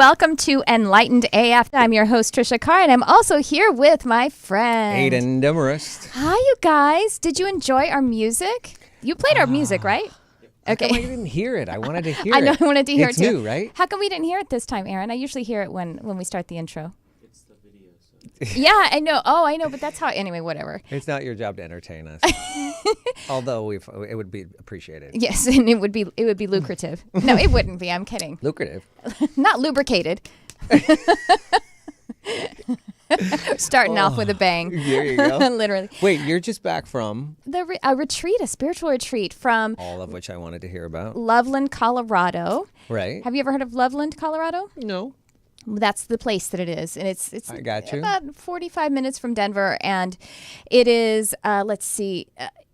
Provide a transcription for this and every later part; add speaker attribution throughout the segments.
Speaker 1: welcome to Enlightened AF. I'm your host, Tricia Carr, and I'm also here with my friend
Speaker 2: Aidan Demarest.
Speaker 1: Hi, you guys. Did you enjoy our music? You played our music, right?
Speaker 2: Okay. I didn't hear it. I wanted to hear
Speaker 1: I know,
Speaker 2: it.
Speaker 1: I wanted to hear
Speaker 2: it's
Speaker 1: it too.
Speaker 2: New, right?
Speaker 1: How come we didn't hear it this time, Aaron? I usually hear it when we start the intro.
Speaker 3: It's the video. So.
Speaker 1: Yeah, I know. Oh, I know, but that's how. Anyway, whatever.
Speaker 2: It's not your job to entertain us. Although it would be appreciated.
Speaker 1: Yes, and it would be lucrative. No, it wouldn't be. I'm kidding.
Speaker 2: Lucrative.
Speaker 1: Not lubricated. Starting off with a bang.
Speaker 2: There you go.
Speaker 1: Literally.
Speaker 2: Wait, you're just back from
Speaker 1: A retreat, a spiritual retreat from
Speaker 2: all of which I wanted to hear about.
Speaker 1: Loveland, Colorado.
Speaker 2: Right.
Speaker 1: Have you ever heard of Loveland, Colorado?
Speaker 2: No.
Speaker 1: That's the place that it is, and it's
Speaker 2: I got you.
Speaker 1: about 45 minutes from Denver, and it is. Let's see,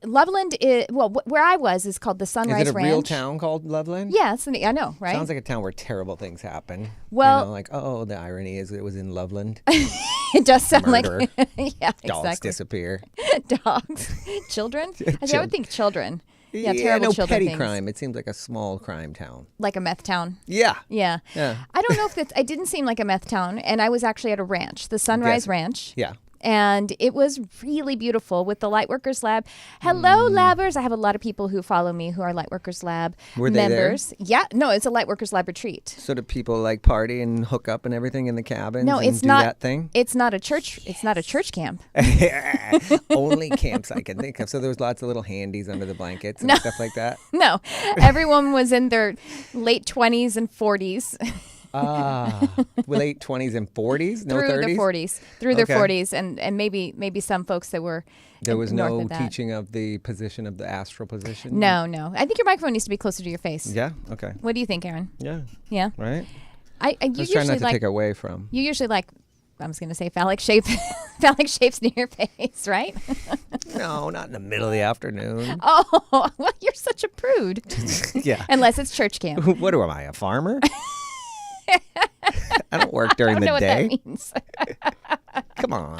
Speaker 1: Loveland is where I was is called the Sunrise
Speaker 2: Is it a
Speaker 1: Ranch.
Speaker 2: real town called Loveland?
Speaker 1: Yes, I know, right?
Speaker 2: Sounds like a town where terrible things happen.
Speaker 1: Well-
Speaker 2: you know, like the irony is it was in Loveland.
Speaker 1: It does sound
Speaker 2: Murder.
Speaker 1: like yeah,
Speaker 2: Dogs
Speaker 1: exactly.
Speaker 2: disappear.
Speaker 1: Dogs, children. I would think children. Yeah, terrible
Speaker 2: no
Speaker 1: children
Speaker 2: petty
Speaker 1: things.
Speaker 2: crime. It seems like a small crime town.
Speaker 1: Like a meth town.
Speaker 2: Yeah.
Speaker 1: Yeah.
Speaker 2: Yeah.
Speaker 1: I don't know if it didn't seem like a meth town, and I was actually at a ranch, the Sunrise
Speaker 2: Yes.
Speaker 1: Ranch.
Speaker 2: Yeah.
Speaker 1: And it was really beautiful with the Lightworkers Lab. Hello, Labbers. I have a lot of people who follow me who are Lightworkers Lab
Speaker 2: Were they
Speaker 1: members. Yeah, no, it's a Lightworkers Lab retreat.
Speaker 2: So do people like party and hook up and everything in the cabins?
Speaker 1: No,
Speaker 2: and
Speaker 1: it's
Speaker 2: do
Speaker 1: not
Speaker 2: that thing.
Speaker 1: It's not a church. It's not a church camp.
Speaker 2: Only camps I can think of. So there was lots of little handies under the blankets and
Speaker 1: No.
Speaker 2: stuff like that.
Speaker 1: No, everyone was in their late 20s and 40s.
Speaker 2: Late 20s and 40s, no
Speaker 1: Through
Speaker 2: 30s.
Speaker 1: the 40s, through their
Speaker 2: Okay.
Speaker 1: 40s, and maybe some folks that were
Speaker 2: There was
Speaker 1: north
Speaker 2: no
Speaker 1: of that.
Speaker 2: teaching of the position of the astral position.
Speaker 1: No. I think your microphone needs to be closer to your face.
Speaker 2: Yeah. Okay.
Speaker 1: What do you think, Aaron?
Speaker 2: Yeah.
Speaker 1: Yeah.
Speaker 2: Right.
Speaker 1: You
Speaker 2: I was
Speaker 1: usually
Speaker 2: trying not to
Speaker 1: like
Speaker 2: take away from.
Speaker 1: you usually like. I was going to say phallic shapes near your face, right?
Speaker 2: No, not in the middle of the afternoon.
Speaker 1: Oh, well, you're such a prude.
Speaker 2: Yeah.
Speaker 1: Unless it's church camp.
Speaker 2: What am I, a farmer? I don't work during
Speaker 1: I don't know
Speaker 2: the day.
Speaker 1: what that means.
Speaker 2: Come on,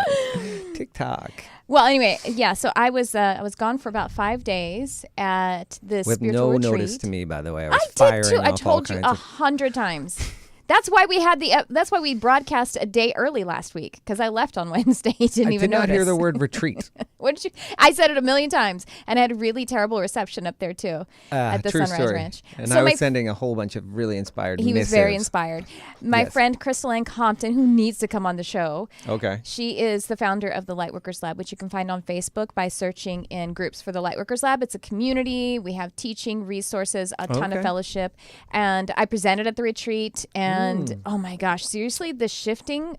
Speaker 2: TikTok.
Speaker 1: Well, anyway, yeah. So I was gone for about 5 days at the
Speaker 2: With
Speaker 1: spiritual
Speaker 2: no
Speaker 1: retreat.
Speaker 2: notice to me, by the way. I was
Speaker 1: I did
Speaker 2: firing
Speaker 1: too. I
Speaker 2: off all
Speaker 1: told you
Speaker 2: kinds of
Speaker 1: 100 times. That's why we had that's why we broadcast a day early last week, because I left on Wednesday. You didn't
Speaker 2: I
Speaker 1: even
Speaker 2: did not
Speaker 1: notice.
Speaker 2: hear the word retreat.
Speaker 1: What did you? I said it a million times, and I had a really terrible reception up there too at the
Speaker 2: True
Speaker 1: Sunrise
Speaker 2: story.
Speaker 1: Ranch.
Speaker 2: And
Speaker 1: So
Speaker 2: I was
Speaker 1: my-
Speaker 2: sending a whole bunch of really inspired
Speaker 1: He was very
Speaker 2: missives.
Speaker 1: inspired. My
Speaker 2: Yes.
Speaker 1: friend Crystal Ann Compton, who needs to come on the show,
Speaker 2: Okay.
Speaker 1: she is the founder of the Lightworkers Lab, which you can find on Facebook by searching in groups for the Lightworkers Lab. It's a community. We have teaching resources, a ton of
Speaker 2: Okay.
Speaker 1: fellowship. And I presented at the retreat. And oh my gosh, seriously, the shifting.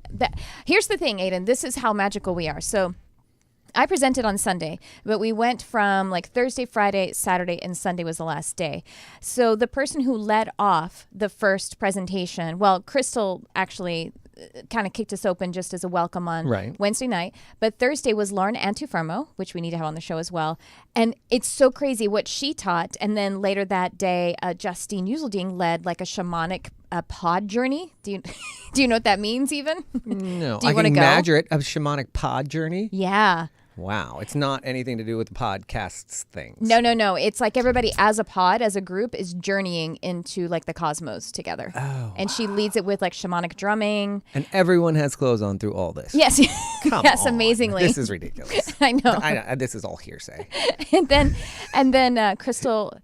Speaker 1: Here's the thing, Aidan. This is how magical we are. So I presented on Sunday, but we went from like Thursday, Friday, Saturday, and Sunday was the last day. So the person who led off the first presentation, well, Crystal actually kind of kicked us open just as a welcome on
Speaker 2: Right.
Speaker 1: Wednesday night. But Thursday was Lauren Antufermo, which we need to have on the show as well. And it's so crazy what she taught. And then later that day, Justine Uselding led like a shamanic pod journey. Do you know what that means even?
Speaker 2: No,
Speaker 1: Do you
Speaker 2: I
Speaker 1: wanna
Speaker 2: can
Speaker 1: go?
Speaker 2: imagine it. A shamanic pod journey.
Speaker 1: Yeah.
Speaker 2: Wow, it's not anything to do with the podcasts things.
Speaker 1: No. It's like everybody as a pod, as a group, is journeying into like the cosmos together.
Speaker 2: Oh,
Speaker 1: And she leads it with like shamanic drumming.
Speaker 2: and everyone has clothes on through all this.
Speaker 1: Yes.
Speaker 2: Come
Speaker 1: yes,
Speaker 2: on.
Speaker 1: amazingly.
Speaker 2: This is ridiculous.
Speaker 1: I know.
Speaker 2: This is all hearsay.
Speaker 1: and then Crystal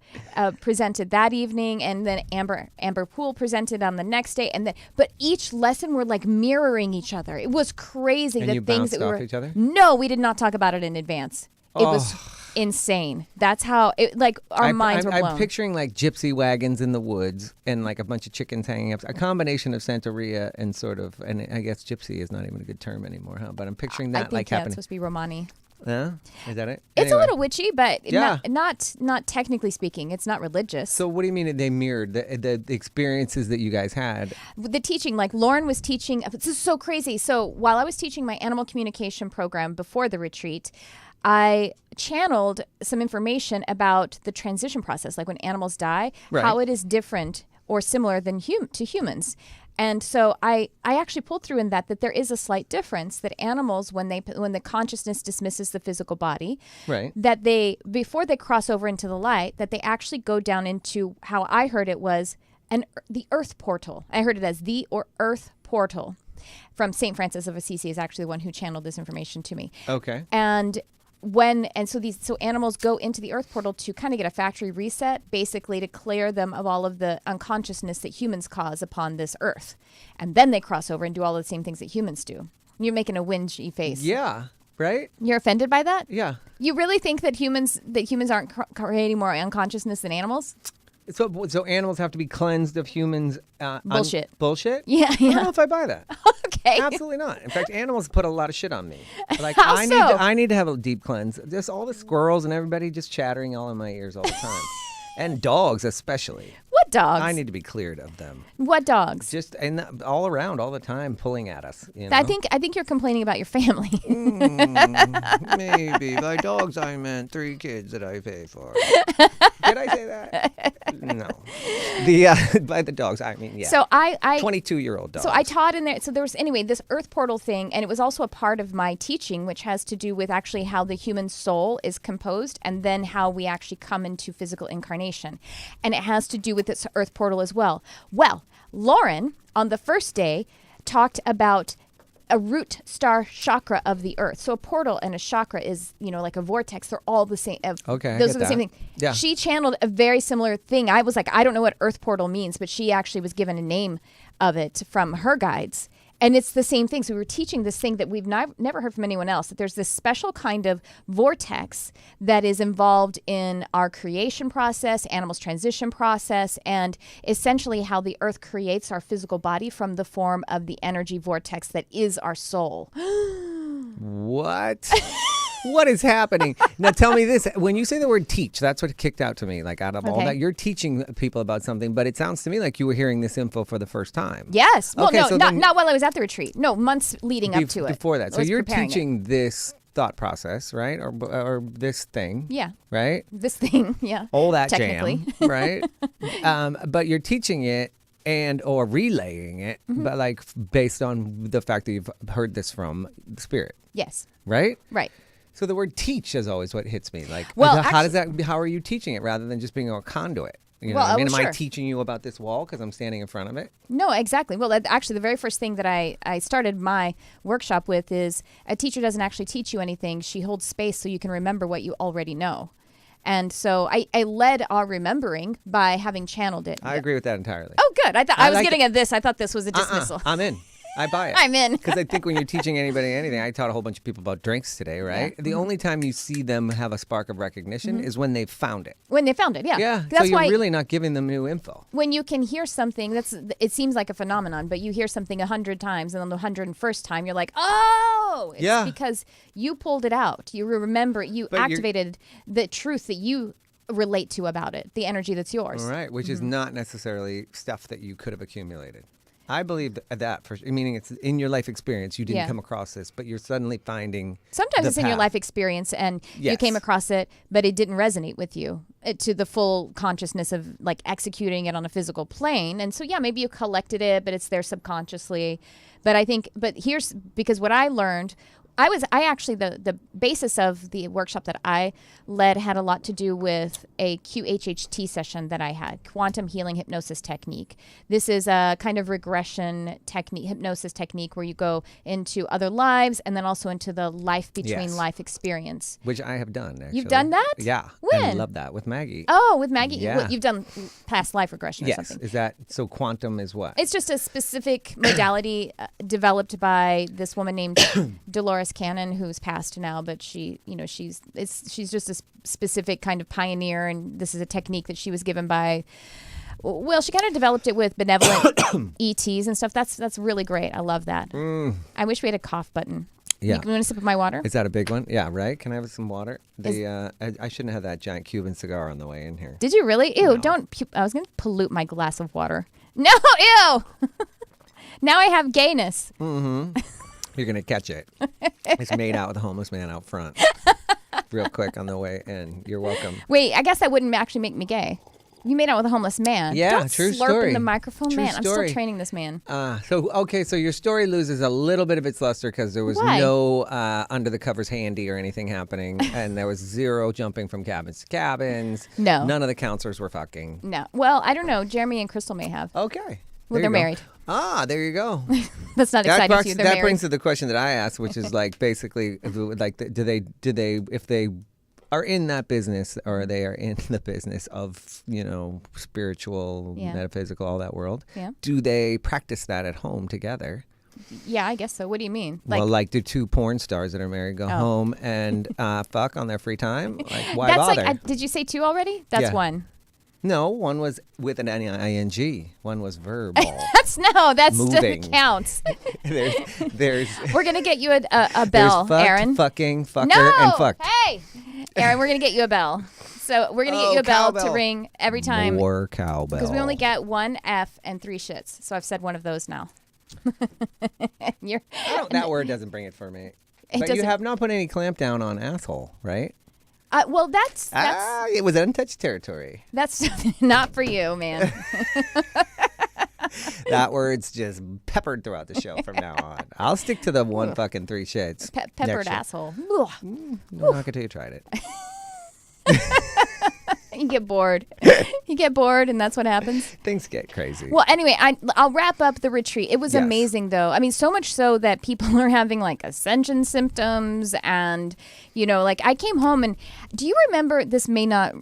Speaker 1: presented that evening, and then Amber Poole presented on the next day, but each lesson were like mirroring each other. It was crazy.
Speaker 2: And
Speaker 1: the
Speaker 2: you
Speaker 1: things
Speaker 2: bounced
Speaker 1: that we
Speaker 2: off
Speaker 1: were.
Speaker 2: each other?
Speaker 1: No, we did not talk about it in advance. It was insane. That's how it like our minds were blown.
Speaker 2: I'm picturing like gypsy wagons in the woods and like a bunch of chickens hanging up. A combination of Santeria and and I guess gypsy is not even a good term anymore, huh? But I'm picturing
Speaker 1: I
Speaker 2: that
Speaker 1: think
Speaker 2: like
Speaker 1: it's
Speaker 2: happening.
Speaker 1: supposed to be Romani.
Speaker 2: Yeah? Is that it?
Speaker 1: It's a
Speaker 2: Anyway.
Speaker 1: little witchy, but
Speaker 2: Yeah.
Speaker 1: not technically speaking. It's not religious.
Speaker 2: So what do you mean that they mirrored the experiences that you guys had?
Speaker 1: The teaching, like Lauren was teaching, this is so crazy. So while I was teaching my animal communication program before the retreat, I channeled some information about the transition process, like when animals die,
Speaker 2: Right.
Speaker 1: how it is different or similar than to humans. And so I actually pulled through in that there is a slight difference that animals, when the consciousness dismisses the physical body,
Speaker 2: Right.
Speaker 1: that before they cross over into the light, that they actually go down into how I heard it was the Earth Portal. I heard it as the Earth Portal from St. Francis of Assisi is actually the one who channeled this information to me.
Speaker 2: Okay.
Speaker 1: And so animals go into the Earth Portal to kind of get a factory reset, basically to clear them of all of the unconsciousness that humans cause upon this Earth. And then they cross over and do all the same things that humans do. You're making a whingy face.
Speaker 2: Yeah. Right?
Speaker 1: You're offended by that?
Speaker 2: Yeah.
Speaker 1: You really think that humans aren't creating more unconsciousness than animals?
Speaker 2: So animals have to be cleansed of humans.
Speaker 1: Bullshit.
Speaker 2: Bullshit?
Speaker 1: Yeah,
Speaker 2: I don't know if I buy that.
Speaker 1: Okay.
Speaker 2: Absolutely not. In fact, animals put a lot of shit on me. Like
Speaker 1: How
Speaker 2: I
Speaker 1: so?
Speaker 2: need to have a deep cleanse. Just all the squirrels and everybody just chattering all in my ears all the time. And dogs especially.
Speaker 1: What dogs?
Speaker 2: I need to be cleared of them.
Speaker 1: What dogs?
Speaker 2: Just all around all the time pulling at us. You know?
Speaker 1: I think you're complaining about your family.
Speaker 2: Maybe. By dogs I meant 3 kids that I pay for. Did I say that? No. By the dogs I mean, yeah.
Speaker 1: So I
Speaker 2: 22-year-old dogs.
Speaker 1: So I taught in there. So there was, anyway, this Earth Portal thing, and it was also a part of my teaching, which has to do with actually how the human soul is composed and then how we actually come into physical incarnation. And it has to do with this Earth Portal as well. Well, Lauren, on the first day, talked about a root star chakra of the earth. So a portal and a chakra is, like a vortex. They're all the same.
Speaker 2: Okay,
Speaker 1: those are the same thing.
Speaker 2: Yeah.
Speaker 1: She channeled a very similar thing. I was like, I don't know what Earth Portal means, but she actually was given a name of it from her guides. And it's the same thing. So we were teaching this thing that we've never heard from anyone else, that there's this special kind of vortex that is involved in our creation process, animals' transition process, and essentially how the earth creates our physical body from the form of the energy vortex that is our soul.
Speaker 2: What? What is happening? Now tell me this. When you say the word teach, that's what kicked out to me. Like out of all that, you're teaching people about something, but it sounds to me like you were hearing this info for the first time.
Speaker 1: Yes. Well,
Speaker 2: okay,
Speaker 1: no,
Speaker 2: so
Speaker 1: not while I was at the retreat. No, months leading up to it.
Speaker 2: Before that. So you're teaching
Speaker 1: it.
Speaker 2: this thought process, right? Or this thing.
Speaker 1: Yeah.
Speaker 2: Right?
Speaker 1: This thing, yeah.
Speaker 2: All that
Speaker 1: technically.
Speaker 2: jam, right? But you're teaching it or relaying it, but like based on the fact that you've heard this from the spirit.
Speaker 1: Yes.
Speaker 2: Right?
Speaker 1: Right.
Speaker 2: So the word teach is always what hits me. Like,
Speaker 1: well,
Speaker 2: how are you teaching it rather than just being a conduit? You know what I mean? Am I teaching you about this wall because I'm standing in front of it?
Speaker 1: No, exactly. Well, actually, the very first thing that I started my workshop with is a teacher doesn't actually teach you anything. She holds space so you can remember what you already know. And so I led our remembering by having channeled it.
Speaker 2: I agree with that entirely.
Speaker 1: Oh, good. I was getting at this. I thought this was a dismissal.
Speaker 2: I'm in. I buy it.
Speaker 1: I'm in.
Speaker 2: Because I think when you're teaching anybody anything, I taught a whole bunch of people about drinks today, right?
Speaker 1: Yeah.
Speaker 2: The only time you see them have a spark of recognition is when they've found it.
Speaker 1: When they found it, yeah.
Speaker 2: Yeah,
Speaker 1: That's
Speaker 2: so you're
Speaker 1: why
Speaker 2: really not giving them new info.
Speaker 1: when you can hear something, it seems like a phenomenon, but you hear something 100 times, and on the 101st time, you're like, oh! It's because you pulled it out. You remember, you activated the truth that you relate to about it, the energy that's yours.
Speaker 2: All right, which is not necessarily stuff that you could have accumulated. I believe that, meaning it's in your life experience. You didn't come across this, but you're suddenly finding
Speaker 1: Sometimes
Speaker 2: the
Speaker 1: it's in your
Speaker 2: path.
Speaker 1: life experience and you came across it, but it didn't resonate with you to the full consciousness of like executing it on a physical plane. And so, maybe you collected it, but it's there subconsciously. But here's, because what I learned, I actually, the basis of the workshop that I led had a lot to do with a QHHT session that I had, quantum healing hypnosis technique. This is a kind of regression technique, hypnosis technique where you go into other lives and then also into the life between life experience.
Speaker 2: Which I have done, actually.
Speaker 1: You've done that?
Speaker 2: Yeah.
Speaker 1: When?
Speaker 2: I love that with Maggie.
Speaker 1: Oh, with Maggie?
Speaker 2: Yeah.
Speaker 1: Well, you've done past life regression or something.
Speaker 2: Is that, so quantum is what?
Speaker 1: It's just a specific modality developed by this woman named Demarest Cannon, who's passed now, but she's just a specific kind of pioneer, and this is a technique that she was given by. Well, she kind of developed it with benevolent ETs and stuff. That's really great. I love that. I wish we had a cough button.
Speaker 2: Yeah.
Speaker 1: You want a sip of my water?
Speaker 2: Is that a big one? Yeah, right? Can I have some water? I shouldn't have that giant Cuban cigar on the way in here.
Speaker 1: Did you really? Ew, don't. I was going to pollute my glass of water. No, ew. Now I have gayness.
Speaker 2: Mm-hmm. You're going to catch it. It's made out with a homeless man out front. Real quick on the way in. You're welcome.
Speaker 1: Wait, I guess that wouldn't actually make me gay. You made out with a homeless man.
Speaker 2: Yeah,
Speaker 1: Don't
Speaker 2: true
Speaker 1: slurp
Speaker 2: story.
Speaker 1: in the microphone,
Speaker 2: True
Speaker 1: man. I'm
Speaker 2: story.
Speaker 1: still training this man.
Speaker 2: So your story loses a little bit of its luster because there was
Speaker 1: Why?
Speaker 2: no under the covers handy or anything happening, and there was zero jumping from cabins to cabins.
Speaker 1: No.
Speaker 2: None of the counselors were fucking.
Speaker 1: No. Well, I don't know. Jeremy and Crystal may have.
Speaker 2: Okay.
Speaker 1: Well,
Speaker 2: There
Speaker 1: they're
Speaker 2: you go.
Speaker 1: married.
Speaker 2: There you go.
Speaker 1: That's not exciting to you. They're
Speaker 2: that
Speaker 1: married.
Speaker 2: brings to the question that I asked, which is like basically like do they if they are in that business or they are in the business of spiritual, metaphysical, all that world, do they practice that at home together?
Speaker 1: Yeah, I guess so. What do you mean?
Speaker 2: Like do two porn stars that are married go home and fuck on their free time? Like why
Speaker 1: That's
Speaker 2: bother?
Speaker 1: did you say 2 already? That's 1.
Speaker 2: No, one was with an ing. One was verbal.
Speaker 1: That
Speaker 2: moving.
Speaker 1: still counts.
Speaker 2: there's
Speaker 1: We're gonna get you a bell,
Speaker 2: there's fucked,
Speaker 1: Aaron.
Speaker 2: fucking, fucker,
Speaker 1: No,
Speaker 2: and fucked.
Speaker 1: hey, Aaron, we're gonna get you a bell. So we're gonna get you a bell to
Speaker 2: cowbell.
Speaker 1: ring every time.
Speaker 2: More cowbell.
Speaker 1: Because we only get 1 F and 3 shits. So I've said one of those now.
Speaker 2: That word doesn't bring it for me. But you
Speaker 1: doesn't-
Speaker 2: have not put any clamp down on asshole, right?
Speaker 1: Well, that's
Speaker 2: It was untouched territory.
Speaker 1: that's not for you, man.
Speaker 2: That word's just peppered throughout the show from now on. I'll stick to the 1 fucking 3 shits.
Speaker 1: Peppered
Speaker 2: next year.
Speaker 1: asshole. Ugh.
Speaker 2: I'm not until you tried it.
Speaker 1: You get bored. You get bored, and that's what happens.
Speaker 2: Things get crazy.
Speaker 1: Well, anyway, I'll wrap up the retreat. It was
Speaker 2: Yes.
Speaker 1: amazing, though. I mean, so much so that people are having like ascension symptoms, and like I came home and do you remember? This may not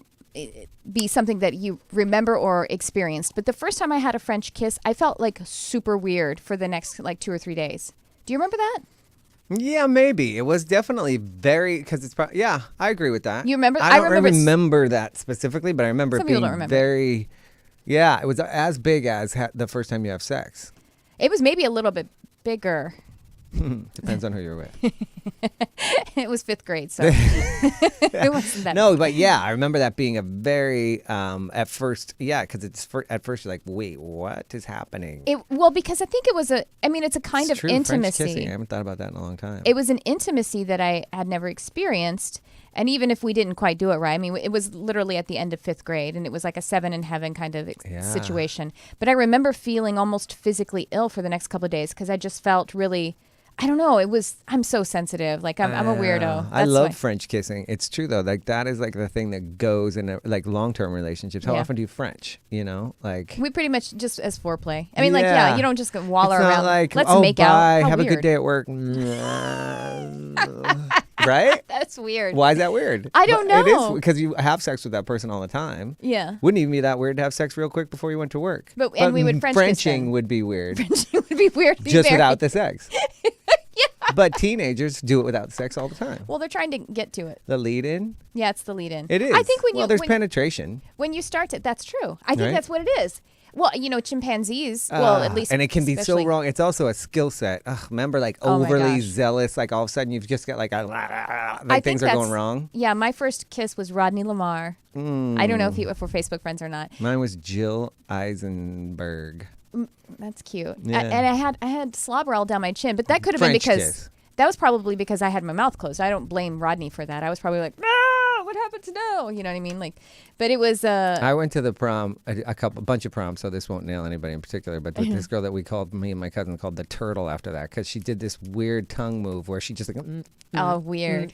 Speaker 1: be something that you remember or experienced, but the first time I had a French kiss, I felt like super weird for the next like 2 or 3 days. Do you remember that?
Speaker 2: Yeah, maybe. It was definitely very, because it's probably, I agree with that.
Speaker 1: You remember?
Speaker 2: I don't remember that specifically, but I remember
Speaker 1: Some
Speaker 2: it
Speaker 1: people
Speaker 2: being
Speaker 1: don't remember.
Speaker 2: very, it was as big as the first time you have sex.
Speaker 1: It was maybe a little bit bigger.
Speaker 2: Depends on who you're with.
Speaker 1: It was 5th grade, so it wasn't that.
Speaker 2: No, but I remember that being a very, at first, because at first you're like, wait, what is happening?
Speaker 1: Because I think it was it's a kind of
Speaker 2: true.
Speaker 1: intimacy.
Speaker 2: French kissing. I haven't thought about that in a long time.
Speaker 1: It was an intimacy that I had never experienced. And even if we didn't quite do it right, I mean, it was literally at the end of 5th grade, and it was like a 7 in heaven kind of situation. But I remember feeling almost physically ill for the next couple of days because I just felt really, I don't know, I'm so sensitive. Like I'm a weirdo.
Speaker 2: I love French kissing. It's true though. Like that is like the thing that goes in like long-term relationships. How often do you French? Like
Speaker 1: we pretty much just as foreplay. I mean, you don't just go waller
Speaker 2: it's not
Speaker 1: around.
Speaker 2: like,
Speaker 1: Let's
Speaker 2: oh,
Speaker 1: make
Speaker 2: bye,
Speaker 1: out. How
Speaker 2: have
Speaker 1: weird.
Speaker 2: a good day at work. Right?
Speaker 1: That's weird.
Speaker 2: Why is that weird?
Speaker 1: I don't
Speaker 2: It
Speaker 1: know.
Speaker 2: is because you have sex with that person all the time.
Speaker 1: Yeah.
Speaker 2: Wouldn't even be that weird to have sex real quick before you went to work.
Speaker 1: And we would French kiss
Speaker 2: Frenching
Speaker 1: then.
Speaker 2: would be weird.
Speaker 1: It would be weird. To be
Speaker 2: Just
Speaker 1: married.
Speaker 2: without the sex. But teenagers do it without sex all the time.
Speaker 1: Well, they're trying to get to it.
Speaker 2: The lead in?
Speaker 1: Yeah, it's the lead in.
Speaker 2: It is.
Speaker 1: I think
Speaker 2: there's penetration.
Speaker 1: when you start it, that's true. I think
Speaker 2: Right?
Speaker 1: that's what it is. Well, chimpanzees, at least.
Speaker 2: And it can be so
Speaker 1: especially-
Speaker 2: wrong. It's also a skill set. Remember, like
Speaker 1: Oh my
Speaker 2: overly
Speaker 1: gosh.
Speaker 2: zealous, like all of a sudden you've just got like
Speaker 1: I
Speaker 2: things
Speaker 1: think
Speaker 2: are going
Speaker 1: that's-
Speaker 2: wrong.
Speaker 1: Yeah, my first kiss was Rodney Lamar. I don't know if we're Facebook friends or not.
Speaker 2: Mine was Jill Eisenberg.
Speaker 1: That's cute.
Speaker 2: Yeah.
Speaker 1: And I had slobber all down my chin, but that could have been
Speaker 2: French
Speaker 1: because
Speaker 2: kiss.
Speaker 1: that was probably because I had my mouth closed. I don't blame Rodney for that. I was probably like, no, what happened to no? You know what I mean? Like, but it was.
Speaker 2: I went to the prom, a bunch of proms, so this won't nail anybody in particular. But this girl that me and my cousin called the Turtle after that, because she did this weird tongue move where she just like,
Speaker 1: weird.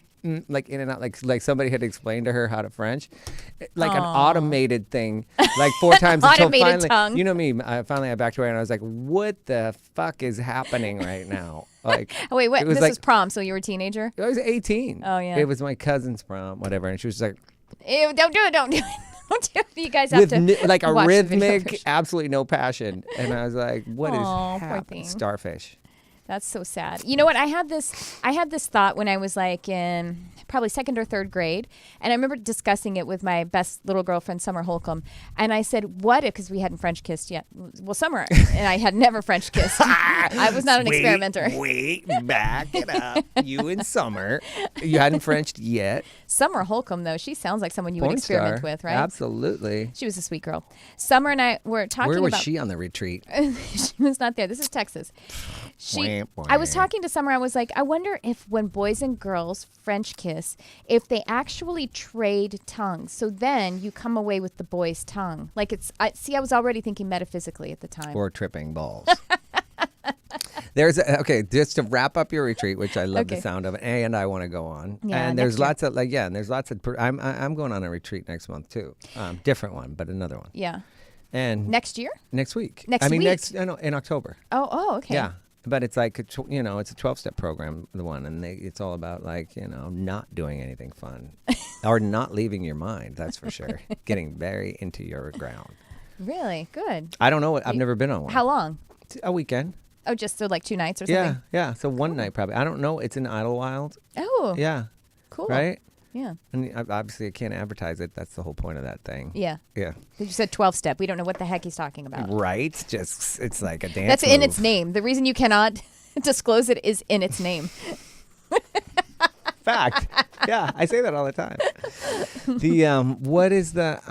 Speaker 2: like in and out, like somebody had explained to her how to French, like an automated thing, like 4 times until
Speaker 1: Automated
Speaker 2: finally,
Speaker 1: tongue.
Speaker 2: you know me. Finally, I backed away and I was like, "What the fuck is happening right now?" Like,
Speaker 1: Oh wait, what?
Speaker 2: it was
Speaker 1: This
Speaker 2: like,
Speaker 1: was prom, so you were a teenager.
Speaker 2: I was 18.
Speaker 1: Oh, yeah.
Speaker 2: It was my cousin's prom, whatever, and she was like,
Speaker 1: Ew, don't do it. Don't do it. Don't do it. You guys have to
Speaker 2: like a
Speaker 1: watch the video
Speaker 2: rhythmic,
Speaker 1: version.
Speaker 2: absolutely no passion, and I was like, "What is
Speaker 1: Aw, poor
Speaker 2: happening?"
Speaker 1: thing.
Speaker 2: Starfish.
Speaker 1: That's so sad. You know what? I had this thought when I was like in probably 2nd or 3rd grade, and I remember discussing it with my best little girlfriend, Summer Holcomb, and I said, "What if?" Because we hadn't French kissed yet. Well, Summer and I had never French kissed. I was not an experimenter.
Speaker 2: Wait, back it up. You and Summer, you hadn't Frenched yet.
Speaker 1: Summer Holcomb, though, she sounds like someone you would
Speaker 2: Porn
Speaker 1: experiment
Speaker 2: star.
Speaker 1: with, right?
Speaker 2: Absolutely.
Speaker 1: She was a sweet girl. Summer and I were talking
Speaker 2: Where was
Speaker 1: about.
Speaker 2: she on the retreat?
Speaker 1: She was not there. This is Texas. She I was talking to Summer. I was like, I wonder if when boys and girls French kiss, if they actually trade tongues. So then you come away with the boy's tongue. Like I was already thinking metaphysically at the time.
Speaker 2: Or tripping balls. Okay, just to wrap up your retreat, which I love the sound of, and I want to go on.
Speaker 1: Yeah,
Speaker 2: and there's lots of I'm going on a retreat next month too. Different one, but another one.
Speaker 1: Yeah.
Speaker 2: And
Speaker 1: next year?
Speaker 2: Next week.
Speaker 1: Next week?
Speaker 2: In October.
Speaker 1: Oh, okay.
Speaker 2: Yeah. But it's like, it's a 12-step program, the one, and it's all about not doing anything fun or not leaving your mind, that's for sure. Getting very into your ground.
Speaker 1: Really? Good.
Speaker 2: I don't know. I've never been on one.
Speaker 1: How long?
Speaker 2: A weekend.
Speaker 1: Oh, just so like 2 nights or something?
Speaker 2: Yeah. So one night probably. I don't know. It's in Idlewild.
Speaker 1: Oh.
Speaker 2: Yeah.
Speaker 1: Cool.
Speaker 2: Right?
Speaker 1: Yeah.
Speaker 2: And obviously I can't advertise it. That's the whole point of that thing.
Speaker 1: Yeah.
Speaker 2: Yeah.
Speaker 1: You said 12-step. We don't know what the heck he's talking about.
Speaker 2: Right? Just, it's like a dance
Speaker 1: That's
Speaker 2: move.
Speaker 1: in its name. The reason you cannot disclose it is in its name.
Speaker 2: Fact. Yeah, I say that all the time. What is the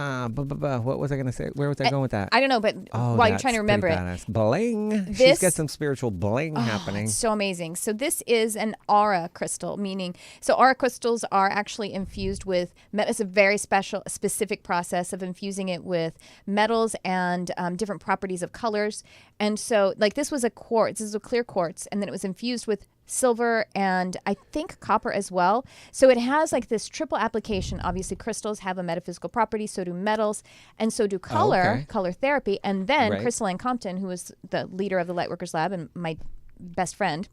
Speaker 2: what was I gonna say? Where was I going with that?
Speaker 1: I don't know, but while you're trying to remember it,
Speaker 2: badass. Bling. She's got some spiritual bling happening.
Speaker 1: It's so amazing. So this is an aura crystal, meaning aura crystals are actually infused with. It's a very specific process of infusing it with metals and different properties of colors. And so, like this was a quartz. This is a clear quartz, and then it was infused with silver and I think copper as well. So it has like this triple application. Obviously, crystals have a metaphysical property, so do metals, and so do color therapy. And then Crystalline Compton, who is the leader of the Lightworkers Lab and my best friend,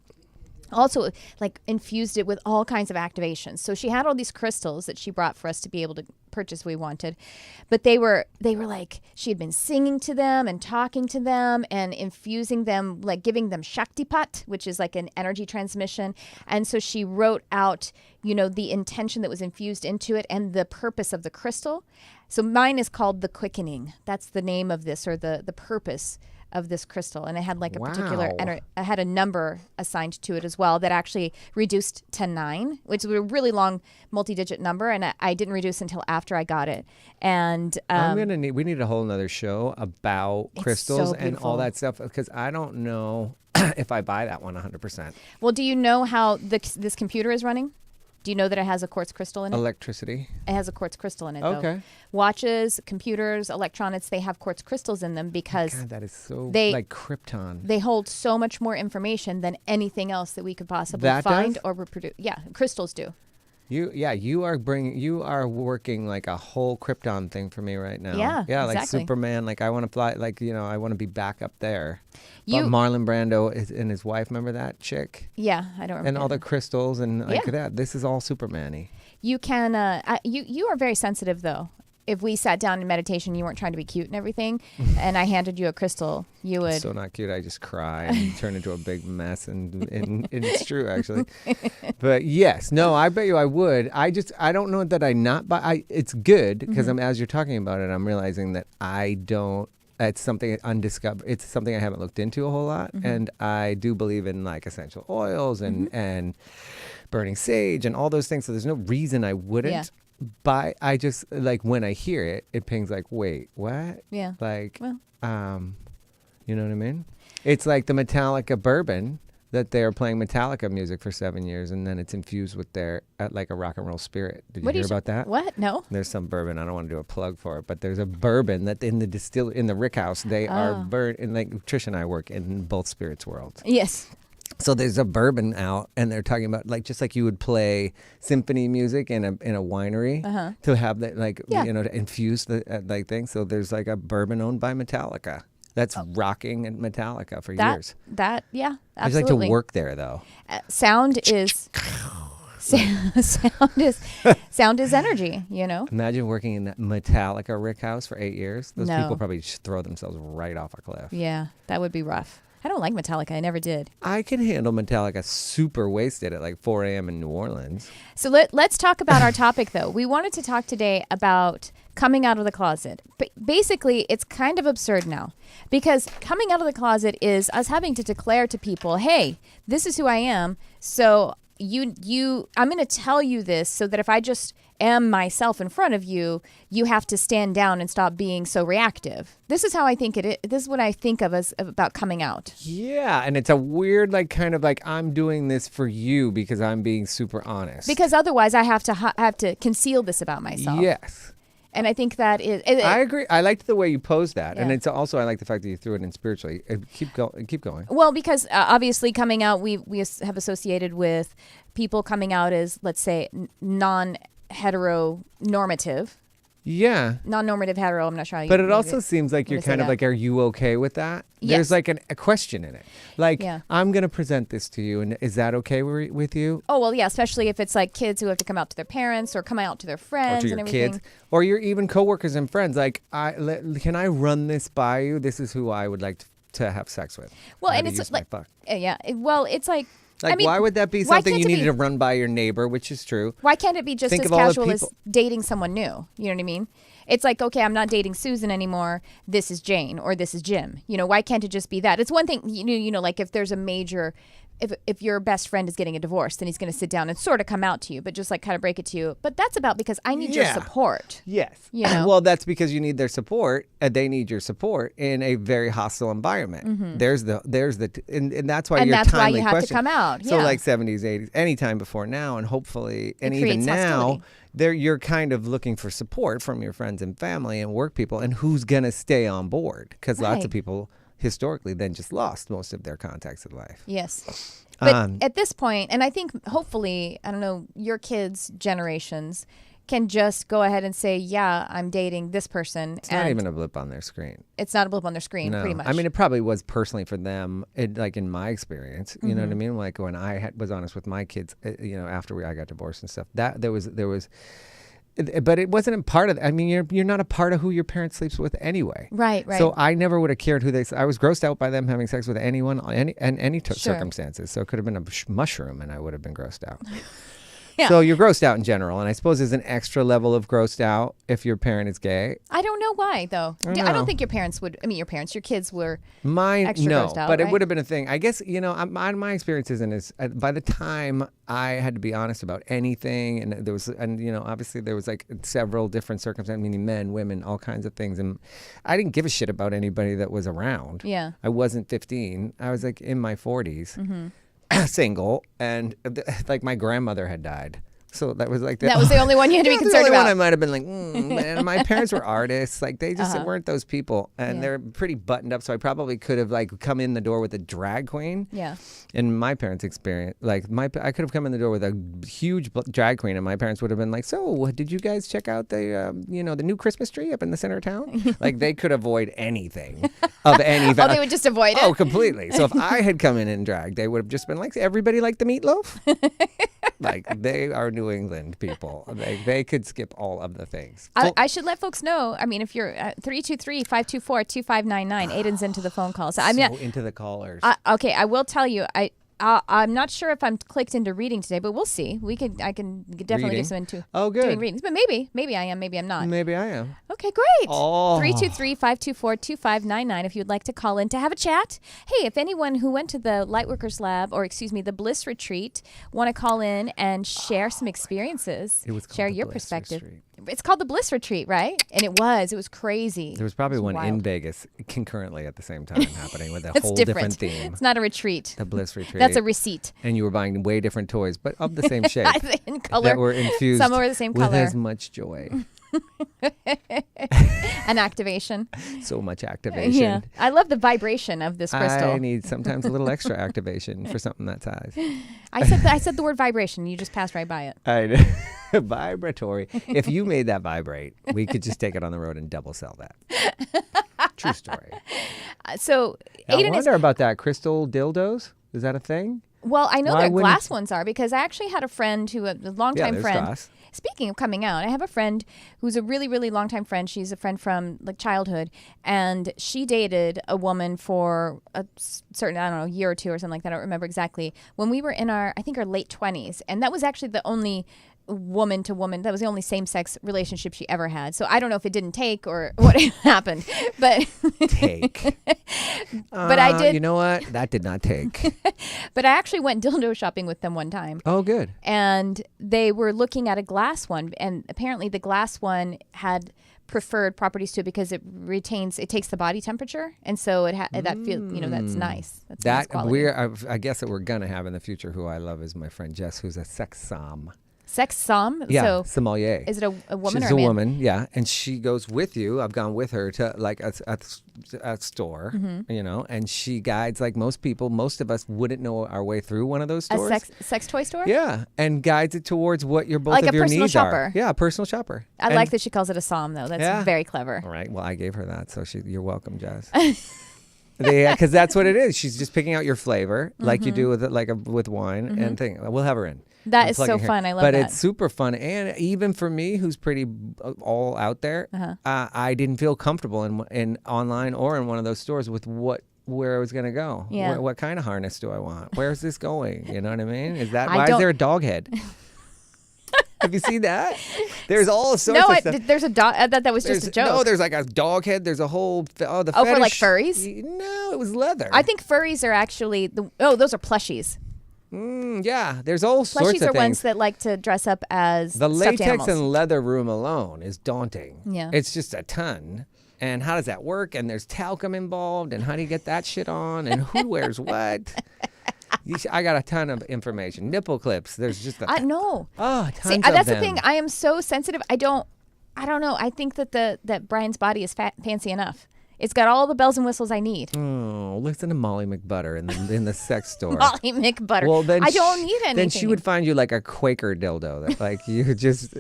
Speaker 1: also like infused it with all kinds of activations. So she had all these crystals that she brought for us to be able to purchase we wanted, but they were like she had been singing to them and talking to them and infusing them, like giving them Shaktipat, which is like an energy transmission. And so she wrote out the intention that was infused into it and the purpose of the crystal. So mine is called the Quickening. That's the name of this, or the purpose of this crystal, and it had like a particular I had a number assigned to it as well that actually reduced to 9, which was a really long multi-digit number, and I didn't reduce until after I got it. And
Speaker 2: we need a whole nother show about crystals and all that stuff, because I don't know if I buy that one 100%.
Speaker 1: Well, do you know how this computer is running? Do you know that it has a quartz crystal in it?
Speaker 2: Electricity.
Speaker 1: It has a quartz crystal in it,
Speaker 2: Okay.
Speaker 1: though. Watches, computers, electronics, they have quartz crystals in them because
Speaker 2: God, that is so like Krypton.
Speaker 1: They hold so much more information than anything else that we could possibly find or reproduce. Yeah, crystals do.
Speaker 2: You are working like a whole Krypton thing for me right now.
Speaker 1: Yeah,
Speaker 2: like
Speaker 1: exactly.
Speaker 2: Superman. Like I want to fly. Like I want to be back up there. Marlon Brando and his wife. Remember that chick?
Speaker 1: Yeah, I don't remember.
Speaker 2: And all the crystals and like that. This is all Superman-y.
Speaker 1: You can. You are very sensitive though. If we sat down in meditation, you weren't trying to be cute and everything, and I handed you a crystal, you would.
Speaker 2: It's so not cute. I just cry and turn into a big mess, and it's true actually. But yes, no, I bet you I would. I don't know that I not buy. It's good because as you're talking about it, I'm realizing that I don't. It's something undiscovered. It's something I haven't looked into a whole lot, and I do believe in like essential oils and burning sage and all those things. So there's no reason I wouldn't.
Speaker 1: Yeah.
Speaker 2: But I just like when I hear it, it pings like, wait, what?
Speaker 1: Yeah.
Speaker 2: Like,
Speaker 1: well.
Speaker 2: You know what I mean? It's like the Metallica bourbon that they're playing Metallica music for 7 years, and then it's infused with their like a rock and roll spirit. Did you hear about that?
Speaker 1: What? No.
Speaker 2: There's some bourbon. I don't want to do a plug for it, but there's a bourbon that in the Rick House they are burned. And like Tricia and I work in both spirits worlds.
Speaker 1: Yes.
Speaker 2: So there's a bourbon out, and they're talking about like just like you would play symphony music in a winery to have that to infuse the like thing. So there's like a bourbon owned by Metallica that's rocking at Metallica for years.
Speaker 1: Yeah, absolutely.
Speaker 2: I just like to work there though.
Speaker 1: Sound is energy.
Speaker 2: Imagine working in that Metallica Rick House for 8 years. Those
Speaker 1: No.
Speaker 2: people probably just throw themselves right off a cliff.
Speaker 1: Yeah, that would be rough. I don't like Metallica. I never did.
Speaker 2: I can handle Metallica super wasted at like 4 a.m. in New Orleans.
Speaker 1: So let's talk about our topic, though. We wanted to talk today about coming out of the closet. But basically, it's kind of absurd now because coming out of the closet is us having to declare to people, hey, this is who I am. So I'm going to tell you this so that if I just am myself in front of you, you have to stand down and stop being so reactive. This is how I think it is. This is what I think of as about coming out.
Speaker 2: Yeah, and it's a weird, like, kind of like, I'm doing this for you because I'm being super honest.
Speaker 1: Because otherwise I have to conceal this about myself.
Speaker 2: Yes.
Speaker 1: And I think that is...
Speaker 2: I agree. I liked the way you posed that.
Speaker 1: Yeah.
Speaker 2: And it's also, I like the fact that you threw it in spiritually. Keep going.
Speaker 1: Well, because obviously coming out, we have associated with people coming out as, let's say, non-heteronormative.
Speaker 2: Yeah.
Speaker 1: Non-normative hetero, I'm not sure how you...
Speaker 2: But it also seems like you're kind of like, are you okay with that?
Speaker 1: Yes.
Speaker 2: There's like a question in it. Like,
Speaker 1: Yeah.
Speaker 2: I'm going to present this to you, and is that okay with you?
Speaker 1: Oh, well, yeah, especially if it's like kids who have to come out to their parents or come out to their friends
Speaker 2: Or to
Speaker 1: and
Speaker 2: your
Speaker 1: everything.
Speaker 2: kids, or your even coworkers and friends. Like, can I run this by you? This is who I would like to have sex with.
Speaker 1: Well,
Speaker 2: How
Speaker 1: and
Speaker 2: to
Speaker 1: it's
Speaker 2: use
Speaker 1: like...
Speaker 2: my fuck.
Speaker 1: Yeah, well, it's like...
Speaker 2: Like,
Speaker 1: I mean,
Speaker 2: why would that be
Speaker 1: why
Speaker 2: something
Speaker 1: can't
Speaker 2: you
Speaker 1: it
Speaker 2: needed
Speaker 1: be-
Speaker 2: to run by your neighbor, which is true?
Speaker 1: Why can't it be just
Speaker 2: Think
Speaker 1: as
Speaker 2: of all the
Speaker 1: casual as
Speaker 2: people-
Speaker 1: dating someone new? You know what I mean? It's like, okay, I'm not dating Susan anymore. This is Jane or this is Jim. You know, why can't it just be that? It's one thing, you know, like if there's a major, if your best friend is getting a divorce, then he's going to sit down and sort of come out to you, but just like kind of break it to you. But that's about because I need your
Speaker 2: Yeah.
Speaker 1: support.
Speaker 2: Yes.
Speaker 1: You know?
Speaker 2: Well, that's because you need their support, and they need your support in a very hostile environment. There's the, and that's why
Speaker 1: And
Speaker 2: your
Speaker 1: that's why
Speaker 2: timely
Speaker 1: you have to
Speaker 2: question.
Speaker 1: come out.
Speaker 2: So
Speaker 1: Yeah.
Speaker 2: like 70s, 80s, anytime before now, and hopefully, and even
Speaker 1: creates
Speaker 2: now,
Speaker 1: hostility.
Speaker 2: you're kind of looking for support from your friends and family and work people, and who's gonna stay on board? Because lots
Speaker 1: Right.
Speaker 2: of people historically then just lost most of their contacts in life.
Speaker 1: Yes. But
Speaker 2: Um,
Speaker 1: at this point, and I think hopefully, I don't know, your kids' generations can just go ahead and say, yeah, I'm dating this person.
Speaker 2: It's not even a blip on their screen.
Speaker 1: It's not a blip on their screen,
Speaker 2: No.
Speaker 1: pretty much.
Speaker 2: I mean, it probably was personally for them, like in my experience. You know what I mean? Like when I was honest with my kids, after I got divorced and stuff, that there was, but it wasn't a part of. I mean, you're not a part of who your parent sleeps with anyway.
Speaker 1: Right.
Speaker 2: So I never would have cared who I was grossed out by them having sex with anyone, any
Speaker 1: Sure.
Speaker 2: circumstances. So it could have been a mushroom, and I would have been grossed out.
Speaker 1: Yeah.
Speaker 2: So you're grossed out in general, and I suppose there's an extra level of grossed out if your parent is gay.
Speaker 1: I don't know why, though.
Speaker 2: I
Speaker 1: I
Speaker 2: know.
Speaker 1: don't think your parents would. I mean, your kids were.
Speaker 2: Mine,
Speaker 1: extra
Speaker 2: no,
Speaker 1: grossed out,
Speaker 2: but it
Speaker 1: right?
Speaker 2: would have been a thing. I guess, my experience isn't as, by the time I had to be honest about anything, and there was, obviously there was like several different circumstances, meaning men, women, all kinds of things. And I didn't give a shit about anybody that was around.
Speaker 1: Yeah.
Speaker 2: I wasn't 15. I was like in my 40s, single, and like my grandmother had died. So that was like
Speaker 1: That was the only one you had to be
Speaker 2: That's
Speaker 1: concerned
Speaker 2: the only
Speaker 1: about.
Speaker 2: one I might have been like, man, my parents were artists. Like they just weren't those people, and
Speaker 1: Yeah.
Speaker 2: they're pretty buttoned up. So I probably could have like come in the door with a drag queen.
Speaker 1: Yeah.
Speaker 2: In my parents' experience, like I could have come in the door with a huge drag queen, and my parents would have been like, "So, did you guys check out the the new Christmas tree up in the center of town?" Like they could avoid anything of any.
Speaker 1: Oh, they would just avoid it.
Speaker 2: Oh, completely. So if I had come in drag, they would have just been like, "Everybody like the meatloaf?" Like they are New England people. They could skip all of the things.
Speaker 1: I should let folks know. I mean, if you're 323-524-2599, Aidan's into the phone call. So I'm
Speaker 2: So into the callers.
Speaker 1: okay. I will tell you. I'm not sure if I'm clicked into reading today, but we'll see. I can definitely
Speaker 2: Reading?
Speaker 1: get some into
Speaker 2: Oh, good.
Speaker 1: doing readings, but maybe I am, maybe I'm not.
Speaker 2: Maybe I am.
Speaker 1: Okay, great.
Speaker 2: Oh.
Speaker 1: 323-524-2599 if you'd like to call in to have a chat. Hey, if anyone who went to the Lightworkers Lab, or the Bliss Retreat, want to call in and share some experiences,
Speaker 2: It was called
Speaker 1: share
Speaker 2: the
Speaker 1: your
Speaker 2: Bliss
Speaker 1: perspective.
Speaker 2: Retreat.
Speaker 1: It's called the Bliss Retreat, right? And it was crazy.
Speaker 2: There was probably
Speaker 1: It was
Speaker 2: one in
Speaker 1: wild.
Speaker 2: Vegas concurrently at the same time happening with a
Speaker 1: It's
Speaker 2: whole
Speaker 1: different.
Speaker 2: theme.
Speaker 1: It's not a retreat.
Speaker 2: The Bliss Retreat.
Speaker 1: That's a receipt.
Speaker 2: And you were buying way different toys, but of the same shape.
Speaker 1: In color.
Speaker 2: That were infused
Speaker 1: Some were the same
Speaker 2: with
Speaker 1: color.
Speaker 2: as much joy.
Speaker 1: An activation.
Speaker 2: So much activation.
Speaker 1: Yeah. I love the vibration of this crystal.
Speaker 2: I need sometimes a little extra activation for something that size.
Speaker 1: I said the word vibration. You just passed right by it.
Speaker 2: Vibratory. If you made that vibrate, we could just take it on the road and double sell that. True story.
Speaker 1: So
Speaker 2: I
Speaker 1: Aidan is
Speaker 2: wonder about that. Crystal dildos? Is that a thing?
Speaker 1: well. I know
Speaker 2: Why
Speaker 1: that
Speaker 2: wouldn't-
Speaker 1: glass ones are because I actually had a friend who a longtime
Speaker 2: there's
Speaker 1: friend.
Speaker 2: glass.
Speaker 1: Speaking of coming out, I have a friend who's a really, really longtime friend. She's a friend from like childhood, and she dated a woman for a certain, I don't know, year or two or something like that. I don't remember exactly. When we were in our late 20s, and that was actually the only woman to woman. That was the only same-sex relationship she ever had. So I don't know if it didn't take or what happened, but
Speaker 2: Take.
Speaker 1: But I did.
Speaker 2: You know what? That did not take.
Speaker 1: But I actually went dildo shopping with them one time.
Speaker 2: Oh, good.
Speaker 1: And they were looking at a glass one, and apparently the glass one had preferred properties to it because it takes the body temperature, and so that feel, that's nice. That's nice quality.
Speaker 2: I guess that we're gonna have in the future. Who I love is my friend Jess, who's a sex som.
Speaker 1: Sex som?
Speaker 2: Yeah,
Speaker 1: so
Speaker 2: sommelier.
Speaker 1: Is it a woman
Speaker 2: She's
Speaker 1: or a man?
Speaker 2: a woman, yeah, and she goes with you. I've gone with her to like a store, and she guides like most people. Most of us wouldn't know our way through one of those stores.
Speaker 1: A sex toy store?
Speaker 2: Yeah, and guides it towards what your both
Speaker 1: like
Speaker 2: of your
Speaker 1: personal
Speaker 2: needs
Speaker 1: shopper.
Speaker 2: are. Yeah, a personal shopper.
Speaker 1: I like that she calls it a som, though. That's very clever.
Speaker 2: All right. Well, I gave her that, so you're welcome, Jess. Because that's what it is. She's just picking out your flavor, like you do with wine and thing. We'll have her in.
Speaker 1: That is so fun. I love
Speaker 2: that.
Speaker 1: But
Speaker 2: it's super fun, and even for me, who's pretty all out there, I didn't feel comfortable in online or in one of those stores with where I was going to go.
Speaker 1: Yeah.
Speaker 2: What kind of harness do I want? Where's this going? You know what I mean? Why is there a dog head? Have you seen that? There's all sorts of stuff.
Speaker 1: There's a dog. I thought that was just a joke.
Speaker 2: No, there's like a dog head. There's a whole
Speaker 1: for like furries?
Speaker 2: No, it was leather.
Speaker 1: I think furries are actually those are plushies.
Speaker 2: Yeah, there's all sorts of
Speaker 1: Plushies
Speaker 2: things.
Speaker 1: are ones that like to dress up as
Speaker 2: the
Speaker 1: stuffed
Speaker 2: latex
Speaker 1: animals.
Speaker 2: and leather room alone is daunting.
Speaker 1: Yeah.
Speaker 2: It's just a ton. And how does that work? And there's talcum involved. And how do you get that shit on? And who wears what? I got a ton of information. Nipple clips. There's just
Speaker 1: I know.
Speaker 2: Oh, tons
Speaker 1: See,
Speaker 2: of
Speaker 1: that's
Speaker 2: them.
Speaker 1: the thing. I am so sensitive. I don't know. I think that Brian's body is fancy enough. It's got all the bells and whistles I need.
Speaker 2: Oh, listen to Molly McButter in the sex store.
Speaker 1: Molly McButter.
Speaker 2: Well, then
Speaker 1: I don't need anything.
Speaker 2: Then she would find you like a Quaker dildo that like you just.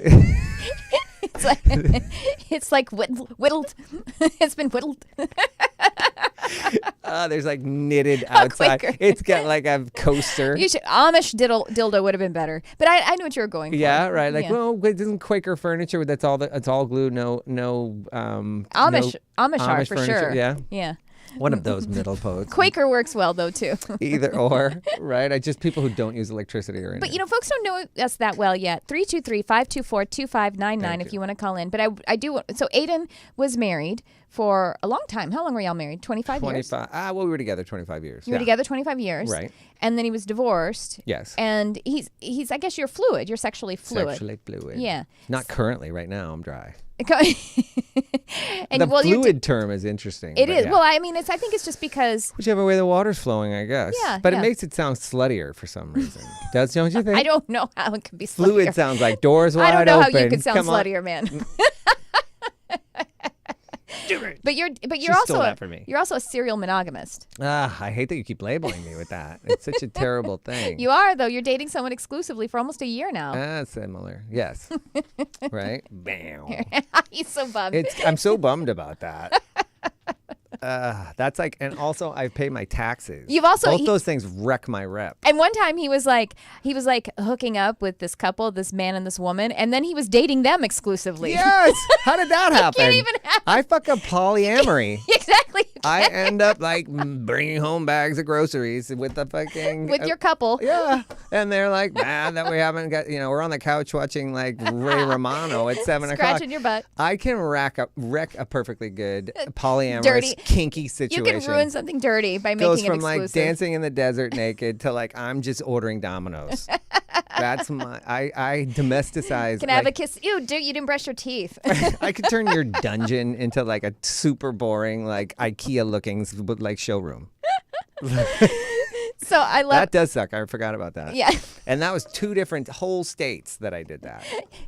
Speaker 1: It's like whittled. It's been whittled.
Speaker 2: There's like knitted outside.
Speaker 1: Quaker.
Speaker 2: It's got like a coaster.
Speaker 1: Amish dildo would have been better, but I knew what you were going for.
Speaker 2: Yeah, right. Like, well, isn't Quaker furniture? It's all glue. No.
Speaker 1: Amish are for
Speaker 2: furniture,
Speaker 1: sure.
Speaker 2: Yeah. One of those middle posts.
Speaker 1: Quaker works well though too.
Speaker 2: Either or, right? Just people who don't use electricity or anything.
Speaker 1: But folks don't know us that well yet. 323-524-2599 if you want to call in. But I do. So Aidan was married for a long time. How long were y'all married? 25 years?
Speaker 2: 25. Well, we were together 25 years.
Speaker 1: You were together 25 years.
Speaker 2: Right.
Speaker 1: And then he was divorced.
Speaker 2: Yes.
Speaker 1: And he's I guess you're fluid. You're sexually fluid.
Speaker 2: Sexually fluid.
Speaker 1: Yeah.
Speaker 2: Not currently. Right now, I'm dry.
Speaker 1: And
Speaker 2: the fluid term is interesting.
Speaker 1: It is.
Speaker 2: Yeah.
Speaker 1: Well, I mean, I think it's just because
Speaker 2: whichever way the water's flowing, I guess.
Speaker 1: Yeah.
Speaker 2: But it makes it sound sluttier for some reason. Don't you think?
Speaker 1: I don't know how it could be sluttier.
Speaker 2: Fluid sounds like doors wide open.
Speaker 1: I don't know how you could sound
Speaker 2: Come on.
Speaker 1: sluttier, man. But you're
Speaker 2: She
Speaker 1: also
Speaker 2: stole that from me.
Speaker 1: you're also a serial monogamist.
Speaker 2: I hate that you keep labeling me with that. It's such a terrible thing.
Speaker 1: You are though. You're dating someone exclusively for almost a year now.
Speaker 2: Similar. Yes. Right? Bam.
Speaker 1: He's so bummed.
Speaker 2: I'm so bummed about that. That's like, and also I pay my taxes.
Speaker 1: You've also
Speaker 2: both those things wreck my rep.
Speaker 1: And one time he was like hooking up with this couple, this man and this woman, and then he was dating them exclusively.
Speaker 2: Yes. How did that happen?
Speaker 1: Can't even happen.
Speaker 2: I fuck up polyamory.
Speaker 1: Exactly.
Speaker 2: I end up like bringing home bags of groceries with the fucking
Speaker 1: with your couple.
Speaker 2: Yeah, and they're like, mad that we haven't got. We're on the couch watching like Ray Romano at 7 o'clock.
Speaker 1: Scratching your butt.
Speaker 2: I can wreck a perfectly good polyamorous,
Speaker 1: Dirty.
Speaker 2: kinky situation.
Speaker 1: You can ruin something dirty by
Speaker 2: Goes
Speaker 1: making it
Speaker 2: from
Speaker 1: exclusive.
Speaker 2: like dancing in the desert naked to like I'm just ordering Domino's. That's my I domesticize.
Speaker 1: Can I have a kiss? Ew, dude, you didn't brush your teeth.
Speaker 2: I could turn your dungeon into like a super boring like IKEA looking like showroom.
Speaker 1: So I love
Speaker 2: that. Does suck. I forgot about that.
Speaker 1: Yeah.
Speaker 2: And that was 2 different whole states that I did that.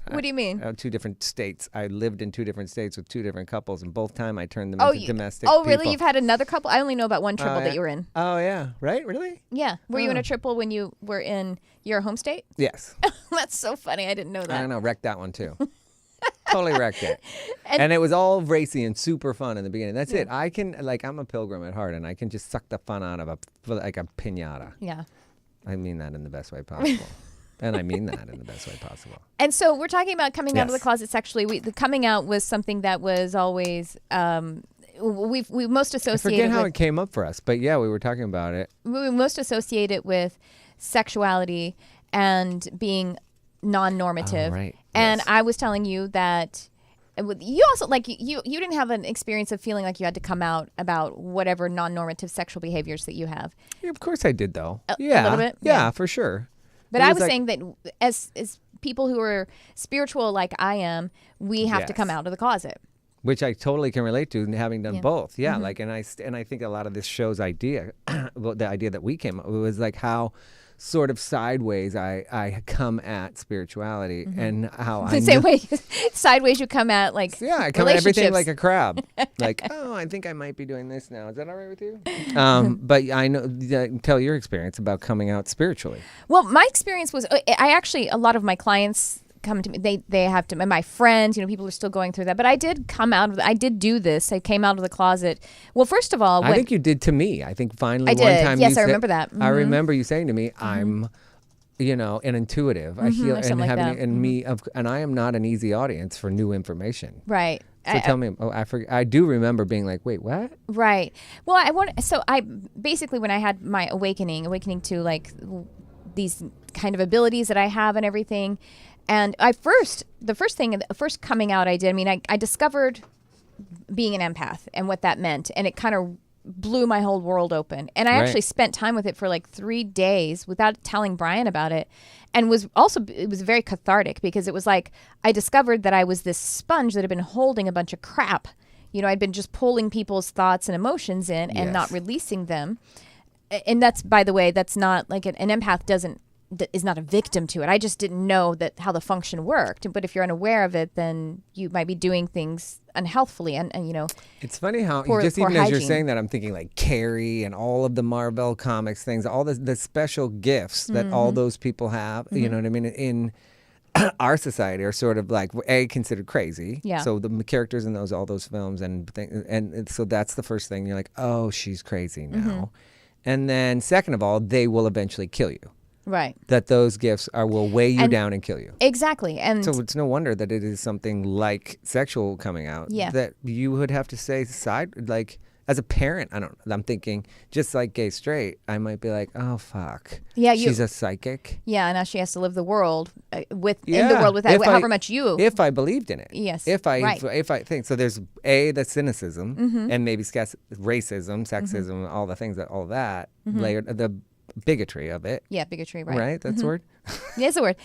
Speaker 1: What do you mean?
Speaker 2: 2 different states. I lived in 2 different states with 2 different couples, and both time I turned them into domestic.
Speaker 1: Oh, really?
Speaker 2: people.
Speaker 1: You've had another couple? I only know about one triple that you were in.
Speaker 2: Oh yeah, right? Really?
Speaker 1: Yeah. Were you in a triple when you were in your home state?
Speaker 2: Yes.
Speaker 1: That's so funny. I didn't know that.
Speaker 2: I know. Wrecked that one too. Totally wrecked it. And it was all racy and super fun in the beginning. That's it. I can I'm a pilgrim at heart, and I can just suck the fun out of a piñata.
Speaker 1: Yeah.
Speaker 2: I mean that in the best way possible. And I mean that in the best way possible.
Speaker 1: And so we're talking about coming out of the
Speaker 2: Yes.
Speaker 1: closet sexually. The coming out was something that was always we most
Speaker 2: I
Speaker 1: associated
Speaker 2: forget how
Speaker 1: with,
Speaker 2: it came up for us, but yeah, we were talking about it.
Speaker 1: we most associate it with sexuality and being non-normative.
Speaker 2: Oh, right.
Speaker 1: And
Speaker 2: Yes.
Speaker 1: I was telling you that you also like you didn't have an experience of feeling like you had to come out about whatever non-normative sexual behaviors that you have.
Speaker 2: Yeah, of course I did, though.
Speaker 1: A
Speaker 2: Yeah.
Speaker 1: little bit?
Speaker 2: Yeah,
Speaker 1: Yeah.
Speaker 2: for sure.
Speaker 1: But
Speaker 2: It
Speaker 1: I
Speaker 2: was
Speaker 1: was
Speaker 2: like-
Speaker 1: saying that as people who are spiritual like I am, we have to
Speaker 2: Yes.
Speaker 1: come out of the closet.
Speaker 2: Which I totally can relate to, having done
Speaker 1: Yeah.
Speaker 2: both. Yeah, like, and I think a lot of this show's idea, well, the idea that we came up with was like how sort of sideways I come at spirituality and how I
Speaker 1: The same
Speaker 2: know-
Speaker 1: way sideways you come at like
Speaker 2: Yeah, I come at everything
Speaker 1: relationships.
Speaker 2: like a crab. Like, oh, I think I might be doing this now. Is that all right with you? But I know, tell your experience about coming out spiritually.
Speaker 1: Well, my experience was I actually a lot of my clients come to me. They have to. My friends, people are still going through that. But I did come out of. I did do this. I came out of the closet. Well, first of all,
Speaker 2: I think you did to me. I think finally
Speaker 1: I
Speaker 2: one
Speaker 1: did.
Speaker 2: time
Speaker 1: Yes,
Speaker 2: you
Speaker 1: I
Speaker 2: said-
Speaker 1: remember that.
Speaker 2: I remember you saying to me, I'm an intuitive. I heal
Speaker 1: or something
Speaker 2: and
Speaker 1: like
Speaker 2: having
Speaker 1: that.
Speaker 2: and me and I am not an easy audience for new information.
Speaker 1: right.
Speaker 2: So tell me, I do remember being like, wait, what?
Speaker 1: Right. Well, I basically when I had my awakening to like these kind of abilities that I have and everything, and the first coming out I did. I mean, I discovered being an empath and what that meant, and it kind of blew my whole world open. And I
Speaker 2: Right.
Speaker 1: actually spent time with it for like 3 days without telling Brian about it. And it was very cathartic because it was like I discovered that I was this sponge that had been holding a bunch of crap. I'd been just pulling people's thoughts and emotions in and not
Speaker 2: Yes.
Speaker 1: releasing them. And that's, by the way, that's not like an empath is not a victim to it. I just didn't know how the function worked. But if you're unaware of it, then you might be doing things unhealthfully. And
Speaker 2: It's funny how
Speaker 1: Poor-
Speaker 2: just
Speaker 1: poor
Speaker 2: even as you're
Speaker 1: hygiene.
Speaker 2: saying that, I'm thinking like Carrie and all of the Marvel comics things, all the special gifts that all those people have. You know what I mean? In our society are sort of like considered crazy.
Speaker 1: Yeah.
Speaker 2: So the characters in all those films and so that's the first thing you're like, oh, she's crazy now. And then second of all, they will eventually kill you.
Speaker 1: right.
Speaker 2: That those gifts will weigh you
Speaker 1: And-
Speaker 2: down and kill you.
Speaker 1: Exactly. And
Speaker 2: So it's no wonder that it is something like sexual coming out.
Speaker 1: Yeah.
Speaker 2: That you would have to say like as a parent, I'm thinking just like gay straight, I might be like, oh fuck.
Speaker 1: Yeah,
Speaker 2: she's a psychic.
Speaker 1: yeah, now she has to live the world in the
Speaker 2: Yeah,
Speaker 1: world with that,
Speaker 2: if
Speaker 1: however
Speaker 2: I-
Speaker 1: much you.
Speaker 2: If I believed in it.
Speaker 1: Yes,
Speaker 2: If I
Speaker 1: right.
Speaker 2: think so, there's the cynicism and maybe racism, sexism, all the things all that layered the bigotry of it.
Speaker 1: yeah, bigotry, right?
Speaker 2: Right? That's the word.
Speaker 1: Yeah, it's a word.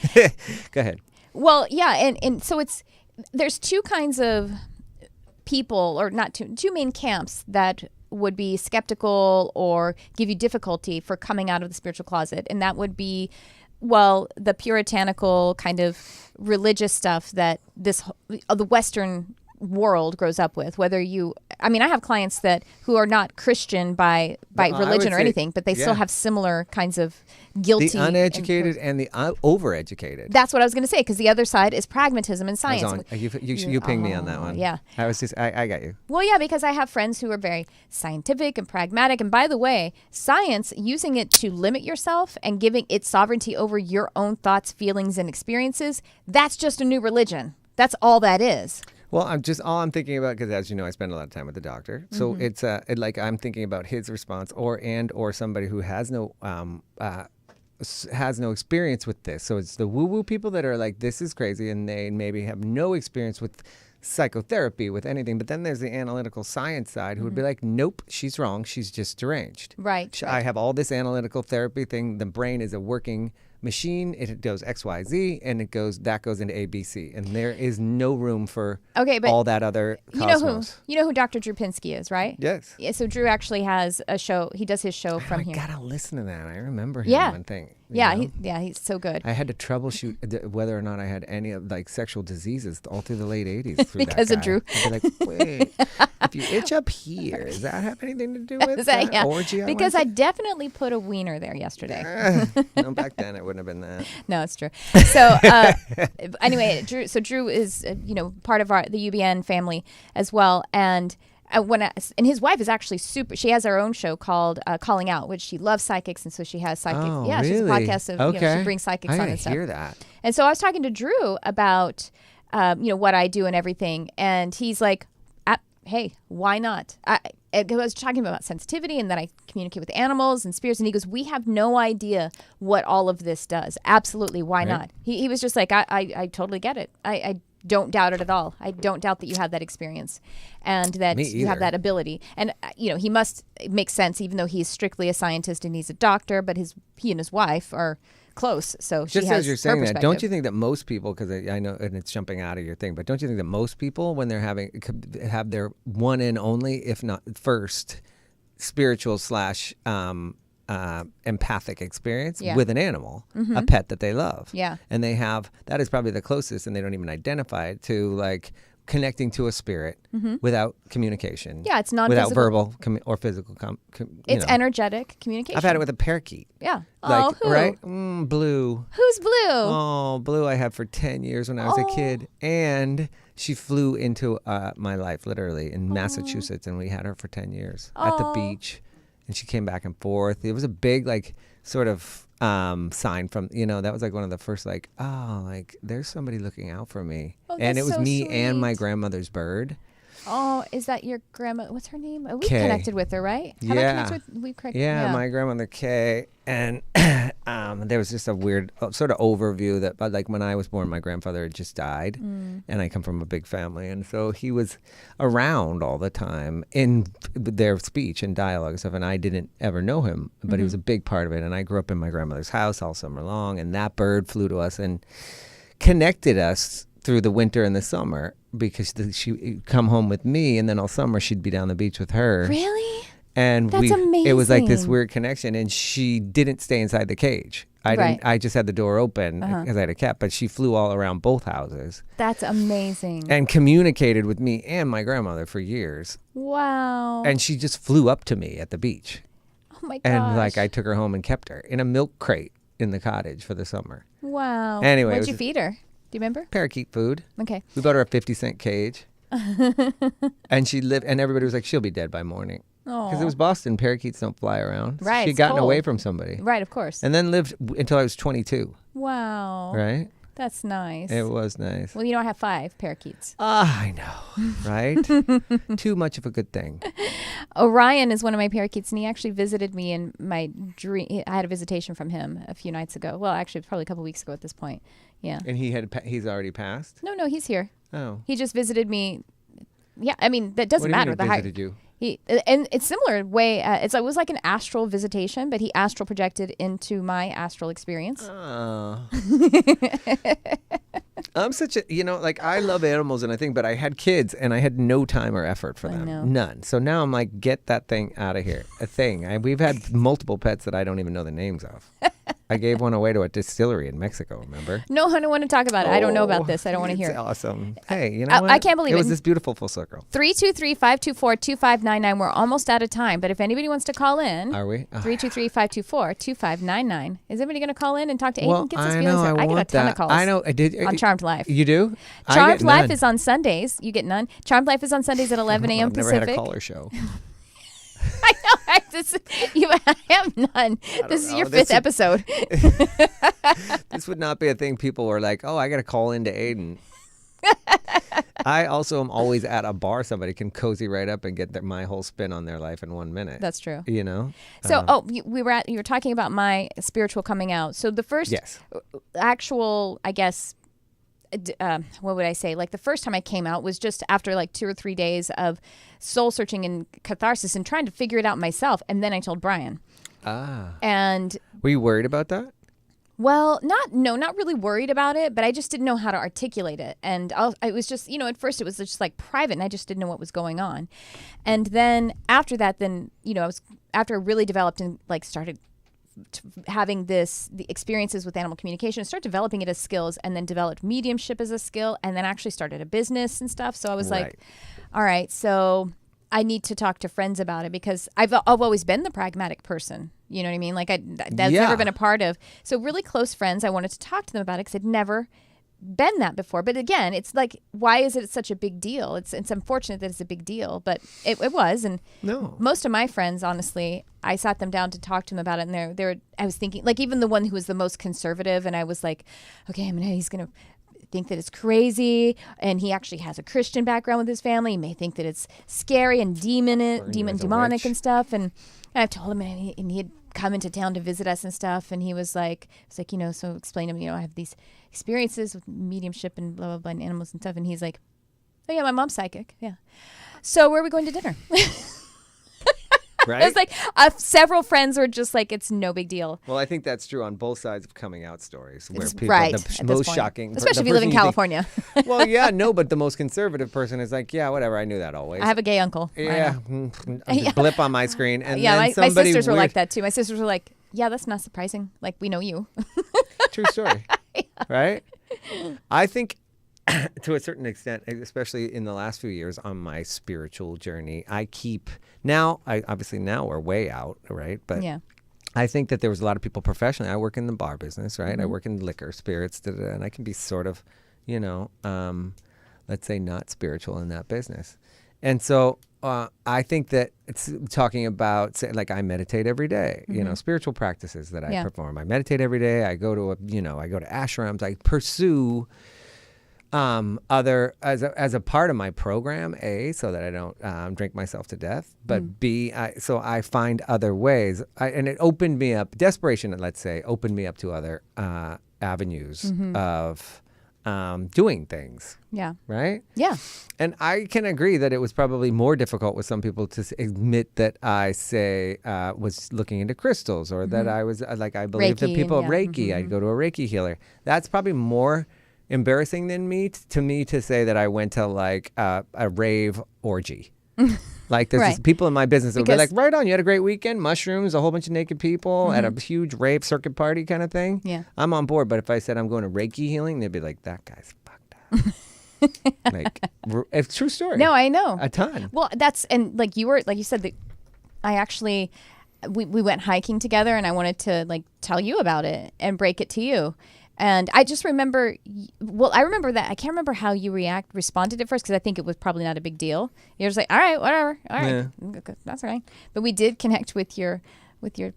Speaker 2: Go ahead.
Speaker 1: Well, yeah, and so there's two kinds of people, or not two main camps that would be skeptical or give you difficulty for coming out of the spiritual closet, and that would be, well, the puritanical kind of religious stuff that the Western world grows up with. I have clients who are not Christian by
Speaker 2: Well, I would
Speaker 1: religion or
Speaker 2: say-
Speaker 1: anything, but they still
Speaker 2: yeah.
Speaker 1: have similar kinds of guilty.
Speaker 2: The uneducated and the overeducated.
Speaker 1: That's what I was going to say, because the other side is pragmatism and
Speaker 2: I was
Speaker 1: science.
Speaker 2: on- you pinged me on that one.
Speaker 1: yeah.
Speaker 2: I was just I got you.
Speaker 1: Well, yeah, because I have friends who are very scientific and pragmatic. And by the way, science, using it to limit yourself and giving it sovereignty over your own thoughts, feelings, and experiences, that's just a new religion. That's all that is.
Speaker 2: Well, I'm thinking about, because as you know, I spend a lot of time with the doctor. So it's like I'm thinking about his response or somebody who has no experience with this. So it's the woo-woo people that are like, this is crazy, and they maybe have no experience with psychotherapy, with anything. But then there's the analytical science side who would be like, nope, she's wrong. She's just deranged.
Speaker 1: Right.
Speaker 2: I have all this analytical therapy thing. The brain is a working machine. It does X, Y, Z, and that goes into A, B, C. And there is no room for
Speaker 1: Okay, but
Speaker 2: all that other cosmos.
Speaker 1: You know who Dr. Drew Pinsky is, right?
Speaker 2: Yes.
Speaker 1: Yeah, so Drew actually has a show. He does his show from
Speaker 2: I
Speaker 1: here.
Speaker 2: gotta listen to that. I remember him
Speaker 1: Yeah.
Speaker 2: one thing.
Speaker 1: Yeah,
Speaker 2: you know?
Speaker 1: he's so good.
Speaker 2: I had to troubleshoot whether or not I had any like sexual diseases all through the late 80s. Through
Speaker 1: Because
Speaker 2: that
Speaker 1: of
Speaker 2: guy.
Speaker 1: Drew.
Speaker 2: I'd be like, wait, if you itch up here, does that have anything to do with
Speaker 1: Is that-
Speaker 2: that orgy?
Speaker 1: because I
Speaker 2: went
Speaker 1: definitely put a wiener there yesterday.
Speaker 2: to? No, back then it wouldn't have been that.
Speaker 1: No, it's true. So anyway, Drew is part of the UBN family as well, and and his wife is actually super. She has her own show called Calling Out, which she loves psychics, and so she has psychics.
Speaker 2: Oh,
Speaker 1: yeah, she has a
Speaker 2: really?
Speaker 1: podcast of
Speaker 2: Okay.
Speaker 1: she brings psychics
Speaker 2: I
Speaker 1: on
Speaker 2: gotta
Speaker 1: and stuff.
Speaker 2: hear that.
Speaker 1: And so I was talking to Drew about what I do and everything, and he's like, "Hey, why not?" I was talking about sensitivity and that I communicate with animals and spirits. And he goes, we have no idea what all of this does. Absolutely. Why not? He was just like, I totally get it. I don't doubt it at all. I don't doubt that you have that experience and that you have that ability. And, he must make sense, even though he's strictly a scientist and he's a doctor, but he and his wife are close. So she
Speaker 2: just
Speaker 1: has
Speaker 2: as you're saying
Speaker 1: her
Speaker 2: that, don't you think that most people, because I know, and it's jumping out of your thing, but don't you think that most people, when they're have their one and only, if not first, spiritual / empathic experience with an animal, a pet that they love. Yeah. And that is probably the closest, and they don't even identify it, to like connecting to a spirit without communication.
Speaker 1: Yeah, it's not
Speaker 2: without verbal or physical.
Speaker 1: It's energetic communication.
Speaker 2: I've had it with a parakeet.
Speaker 1: Yeah.
Speaker 2: Like,
Speaker 1: who?
Speaker 2: Right? Blue.
Speaker 1: Who's Blue?
Speaker 2: Oh, Blue I had for 10 years when I was a kid. And she flew into my life, literally, in Massachusetts. And we had her for 10 years at the beach. And she came back and forth. It was a big, like, sort of sign from, that was like one of the first, like, there's somebody looking out for me. Oh, and it was so me sweet. And my grandmother's bird.
Speaker 1: Oh, is that your grandma? What's her name? We connected with her, right?
Speaker 2: Have I connected with? Yeah, my grandmother Kay. And there was just a weird sort of overview that, like, when I was born, my grandfather had just died, and I come from a big family, and so he was around all the time in their speech and dialogue and stuff, and I didn't ever know him, but he was a big part of it. And I grew up in my grandmother's house all summer long, and that bird flew to us and connected us through the winter and the summer, because she'd come home with me, and then all summer she'd be down the beach with her.
Speaker 1: Really?
Speaker 2: And
Speaker 1: that's amazing.
Speaker 2: It was like this weird connection, and she didn't stay inside the cage. I just had the door open because I had a cat, but she flew all around both houses.
Speaker 1: That's amazing.
Speaker 2: And communicated with me and my grandmother for years.
Speaker 1: Wow.
Speaker 2: And she just flew up to me at the beach.
Speaker 1: Oh my gosh.
Speaker 2: And like I took her home and kept her in a milk crate in the cottage for the summer.
Speaker 1: Wow.
Speaker 2: Anyway,
Speaker 1: what'd you feed her? Do you remember?
Speaker 2: Parakeet food.
Speaker 1: Okay.
Speaker 2: We bought her a 50-cent cage. And she lived, and everybody was like, she'll be dead by morning. Because it was Boston. Parakeets don't fly around.
Speaker 1: Right.
Speaker 2: She'd gotten away from somebody.
Speaker 1: Right, of course.
Speaker 2: And then lived until I was 22.
Speaker 1: Wow.
Speaker 2: Right?
Speaker 1: That's nice.
Speaker 2: It was nice.
Speaker 1: Well, I have 5 parakeets.
Speaker 2: I know. Right? Too much of a good thing.
Speaker 1: Orion is one of my parakeets, and he actually visited me in my dream. I had a visitation from him a few nights ago. Well, actually, probably a couple weeks ago at this point. Yeah.
Speaker 2: And he's already passed?
Speaker 1: No, he's here.
Speaker 2: Oh.
Speaker 1: He just visited me. Yeah, I mean, that doesn't matter.
Speaker 2: What do you mean he visited you?
Speaker 1: And it's similar way. It was like an astral visitation, but he astral projected into my astral experience.
Speaker 2: Oh. I'm such a, like I love animals and I think, but I had kids and I had no time or effort for them. None. So now I'm like, get that thing out of here. We've had multiple pets that I don't even know the names of. I gave one away to a distillery in Mexico, remember?
Speaker 1: No, I don't want to talk about it. I don't know about this. I don't want to hear it.
Speaker 2: Awesome. Hey, you know what?
Speaker 1: I can't believe it.
Speaker 2: It was this beautiful full circle.
Speaker 1: 323-524-2599. We're almost out of time, but if anybody wants to call in.
Speaker 2: Are we?
Speaker 1: 323-524-2599. Is anybody going to call in and talk to Aidan?
Speaker 2: Well,
Speaker 1: Get his
Speaker 2: I
Speaker 1: feelings
Speaker 2: know.
Speaker 1: out. I got a ton of calls.
Speaker 2: I know. I did.
Speaker 1: On Charmed Life.
Speaker 2: You do?
Speaker 1: Charmed Life is on Sundays. You get none. Charmed Life is on Sundays at 11 a.m. Pacific.
Speaker 2: I've never had a caller show.
Speaker 1: I know. I have none. This is your 5th episode.
Speaker 2: This would not be a thing people were like, oh, I got to call into Aidan. I also am always at a bar. Somebody can cozy right up and get my whole spin on their life in 1 minute.
Speaker 1: That's true.
Speaker 2: So,
Speaker 1: you were talking about my spiritual coming out. So the first actual, I guess, what would I say? Like the first time I came out was just after like 2 or 3 days of soul searching and catharsis and trying to figure it out myself. And then I told Brian. And
Speaker 2: were you worried about that?
Speaker 1: Well, not really worried about it, but I just didn't know how to articulate it. And I was just, at first it was just like private and I just didn't know what was going on. And then after that, after I really developed and like started having the experiences with animal communication, I started developing it as skills and then developed mediumship as a skill and then actually started a business and stuff. So I was like, all right, so I need to talk to friends about it because I've always been the pragmatic person. You know what I mean? Like that's never been a part of. So really close friends, I wanted to talk to them about it because I'd never been that before. But again, it's like, why is it such a big deal? It's unfortunate that it's a big deal, but it was. And most of my friends, honestly, I sat them down to talk to them about it, and I was thinking, like even the one who was the most conservative, and I was like, okay, he's gonna think that it's crazy, and he actually has a Christian background with his family. He may think that it's scary and demonic and stuff. And I've told him, and he had come into town to visit us and stuff, and he was like, so explain to him, I have these experiences with mediumship and blah blah blah and animals and stuff. And he's like, oh yeah, my mom's psychic. Yeah. So where are we going to dinner?
Speaker 2: Right?
Speaker 1: It was like several friends were just like, it's no big deal.
Speaker 2: Well, I think that's true on both sides of coming out stories, where people,
Speaker 1: right,
Speaker 2: the most shocking,
Speaker 1: especially if you live in California.
Speaker 2: Well, yeah, no, but the most conservative person is like, yeah, whatever, I knew that always.
Speaker 1: I have a gay uncle.
Speaker 2: Yeah, blip on my screen, and
Speaker 1: yeah,
Speaker 2: then
Speaker 1: my sisters were like that too. My sisters were like, yeah, that's not surprising. Like, we know you.
Speaker 2: True story, right? I think. To a certain extent, especially in the last few years on my spiritual journey, now we're way out, right? But
Speaker 1: yeah.
Speaker 2: I think that there was a lot of people professionally. I work in the bar business, right? I work in liquor, spirits, and I can be sort of, let's say not spiritual in that business. And so I think that it's talking about, say, like I meditate every day, spiritual practices that I perform. I meditate every day. I go to I go to ashrams. I pursue other as a part of my program, so that I don't drink myself to death, but B, so I find other ways, and it opened me up. Desperation, let's say, opened me up to other avenues of doing things.
Speaker 1: Yeah.
Speaker 2: Right.
Speaker 1: Yeah.
Speaker 2: And I can agree that it was probably more difficult with some people to admit that I was looking into crystals, or that I was I believe that people Reiki. I'd go to a Reiki healer. That's probably more embarrassing than to me to say that I went to like a rave orgy. Like there's just people in my business that would be like, right on, you had a great weekend, mushrooms, a whole bunch of naked people at a huge rave circuit party kind of thing.
Speaker 1: Yeah.
Speaker 2: I'm on board. But if I said I'm going to Reiki healing, they'd be like, that guy's fucked up. Like, it's a true story.
Speaker 1: No, I know.
Speaker 2: A ton.
Speaker 1: Well, and like you said that I actually, we went hiking together, and I wanted to like tell you about it and break it to you. And I just remember, I remember that. I can't remember how you responded at first, because I think it was probably not a big deal. You're just like, all right, whatever. All right. Yeah. That's all right. But we did connect with your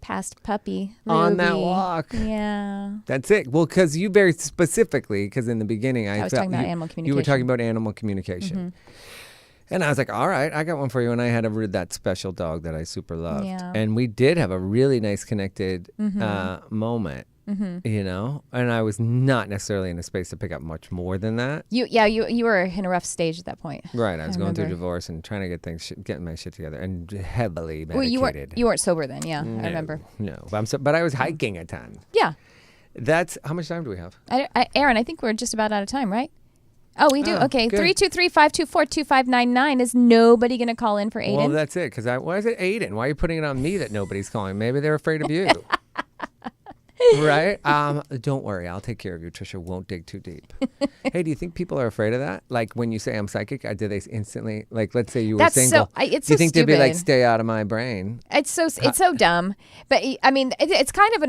Speaker 1: past puppy, Ruby.
Speaker 2: On that walk.
Speaker 1: Yeah.
Speaker 2: That's it. Well, because you very specifically, because in the beginning I
Speaker 1: was talking about animal communication.
Speaker 2: You were talking about animal communication. And I was like, all right, I got one for you. And I had that special dog that I super loved.
Speaker 1: Yeah.
Speaker 2: And we did have a really nice connected moment. And I was not necessarily in a space to pick up much more than that.
Speaker 1: You were in a rough stage at that point.
Speaker 2: Right, I was going through divorce and trying to getting my shit together, and heavily medicated.
Speaker 1: Well, you weren't sober then, yeah.
Speaker 2: No,
Speaker 1: I remember.
Speaker 2: No, but I was hiking a ton.
Speaker 1: Yeah.
Speaker 2: That's how much time do we have?
Speaker 1: Aaron, I think we're just about out of time, right? Oh, we do. Okay, 323-524-2599. Is nobody going to call in for Aidan?
Speaker 2: Well, that's it. Because why is it Aidan? Why are you putting it on me that nobody's calling? Maybe they're afraid of you. Right? Don't worry. I'll take care of you. Tricia won't dig too deep. Hey, do you think people are afraid of that? Like when you say I'm psychic, do they instantly, like let's say you were single.
Speaker 1: Do you
Speaker 2: think they'd be like, stay out of my brain?
Speaker 1: It's so dumb. But I mean, it's kind of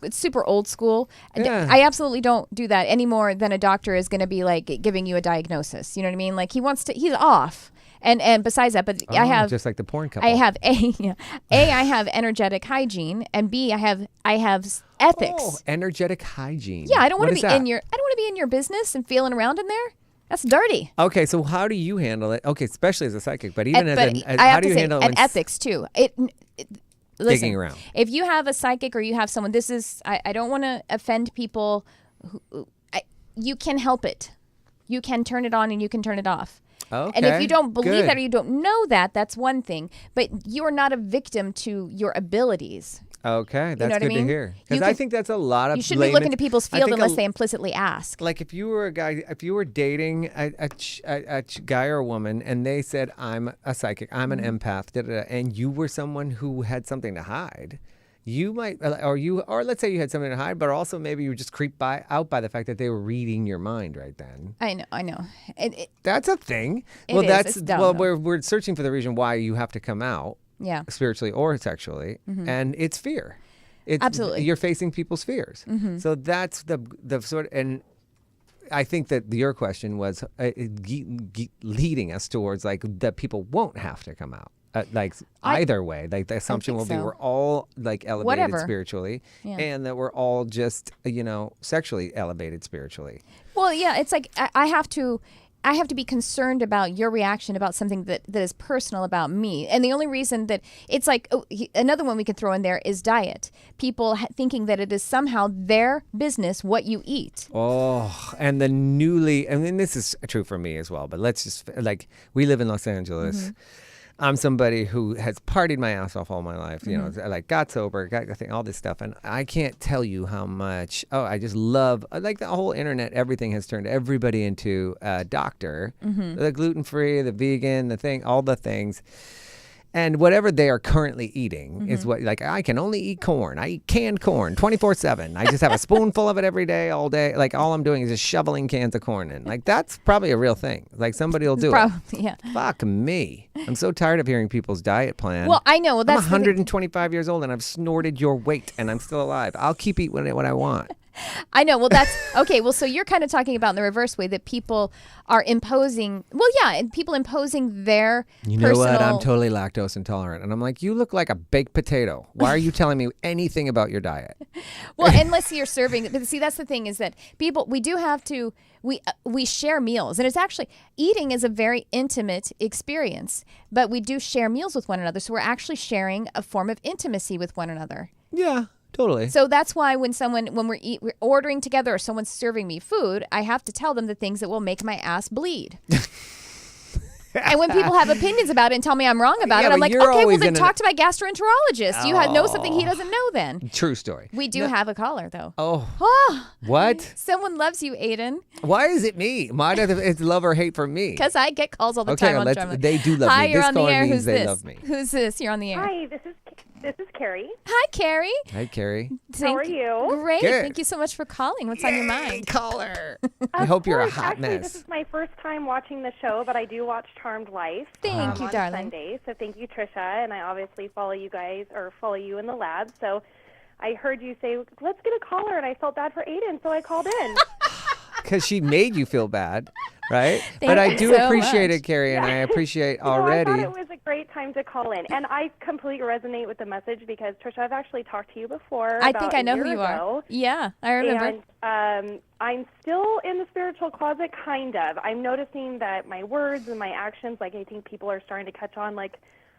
Speaker 1: it's super old school.
Speaker 2: Yeah.
Speaker 1: I absolutely don't do that any more than a doctor is going to be like giving you a diagnosis. You know what I mean? Like he's off. And besides that, I have
Speaker 2: just like the porn couple.
Speaker 1: I have I have energetic hygiene, and B, I have ethics.
Speaker 2: Oh, energetic hygiene.
Speaker 1: Yeah, I don't want to be in your business and feeling around in there. That's dirty.
Speaker 2: Okay, so how do you handle it? Okay, especially as a psychic, but even how do you handle it?
Speaker 1: And ethics too. Listen,
Speaker 2: digging around.
Speaker 1: If you have a psychic or you have someone, I don't want to offend people. You can help it. You can turn it on and you can turn it off.
Speaker 2: Okay,
Speaker 1: and if you don't believe that or you don't know that, that's one thing. But you are not a victim to your abilities.
Speaker 2: Okay, that's good to hear. Because I think that's a lot of.
Speaker 1: You shouldn't be looking to people's field unless they implicitly ask.
Speaker 2: Like if you were a guy, if you were dating a guy or a woman, and they said, "I'm a psychic, I'm an empath," and you were someone who had something to hide. You might, or let's say you had something to hide, but also maybe you were just creeped out by the fact that they were reading your mind right then.
Speaker 1: I know.
Speaker 2: That's a thing.
Speaker 1: It's dumb,
Speaker 2: we're searching for the reason why you have to come out, spiritually or sexually, and it's fear.
Speaker 1: Absolutely,
Speaker 2: you're facing people's fears. So that's the sort, and I think that your question was leading us towards like that people won't have to come out. like either way. Like the assumption will be we're all like elevated spiritually, and that we're all just sexually elevated spiritually.
Speaker 1: Well, yeah, it's like I have to be concerned about your reaction about something that is personal about me. And the only reason that it's like another one we could throw in there is diet. People thinking that it is somehow their business what you eat.
Speaker 2: Oh, and and this is true for me as well, but let's just like we live in Los Angeles. Mm-hmm. I'm somebody who has partied my ass off all my life, like got sober, all this stuff. And I can't tell you how much, I just love, like the whole internet, everything has turned everybody into a doctor. Mm-hmm. The gluten-free, the vegan, all the things. And whatever they are currently eating is what, like, I can only eat corn. I eat canned corn 24/7. I just have a spoonful of it every day, all day. Like, all I'm doing is just shoveling cans of corn in. Like, that's probably a real thing. Like, somebody will do it.
Speaker 1: Yeah.
Speaker 2: Fuck me. I'm so tired of hearing people's diet plan.
Speaker 1: Well, I know. Well, that's
Speaker 2: I'm 125 years old, and I've snorted your weight, and I'm still alive. I'll keep eating what I want.
Speaker 1: I know. Well, that's okay. Well, so you're kind of talking about in the reverse way that people are imposing. Well, yeah, and people imposing their.
Speaker 2: You know what? I'm totally lactose intolerant, and I'm like, you look like a baked potato. Why are you telling me anything about your diet?
Speaker 1: Well, unless you're serving. But see, that's the thing is that we do have to. We share meals, and it's actually eating is a very intimate experience. But we do share meals with one another, so we're actually sharing a form of intimacy with one another.
Speaker 2: Yeah. Totally.
Speaker 1: So that's why when we're ordering together or someone's serving me food, I have to tell them the things that will make my ass bleed. And when people have opinions about it and tell me I'm wrong about it, I'm like, okay, well then talk to my gastroenterologist. You know something he doesn't know then.
Speaker 2: True story.
Speaker 1: We do have a caller though.
Speaker 2: Oh. What?
Speaker 1: Someone loves you, Aidan.
Speaker 2: Why is it me? Why does it's love or hate from me?
Speaker 1: Because I get calls all the time on Drummer.
Speaker 2: They do love me.
Speaker 1: Hi, you're on the air. Who's this?
Speaker 2: Love me.
Speaker 1: Who's this? You're on the air.
Speaker 4: Hi, this is Carrie.
Speaker 1: Hi, Carrie.
Speaker 2: Hi, Carrie.
Speaker 4: How are you?
Speaker 1: Great.
Speaker 2: Good.
Speaker 1: Thank you so much for calling. What's on your mind?
Speaker 2: Caller. I hope you're a hot
Speaker 4: Actually,
Speaker 2: mess.
Speaker 4: This is my first time watching the show, but I do watch Charmed Life.
Speaker 1: Thank you,
Speaker 4: on
Speaker 1: darling.
Speaker 4: Sunday, so thank you, Tricia, and I obviously follow you in the lab. So I heard you say, let's get a caller, and I felt bad for Aidan, so I called in.
Speaker 2: Because she made you feel bad, right?
Speaker 1: Thank
Speaker 2: but I
Speaker 1: you
Speaker 2: do
Speaker 1: so
Speaker 2: appreciate
Speaker 1: much.
Speaker 2: it, Carrie, and I appreciate already.
Speaker 4: I thought it was a great time to call in, and I completely resonate with the message because, Tricia, I've actually talked to you before.
Speaker 1: I think I know who you are. Yeah, I remember.
Speaker 4: And I'm still in the spiritual closet, kind of. I'm noticing that my words and my actions, like I think people are starting to catch on, like,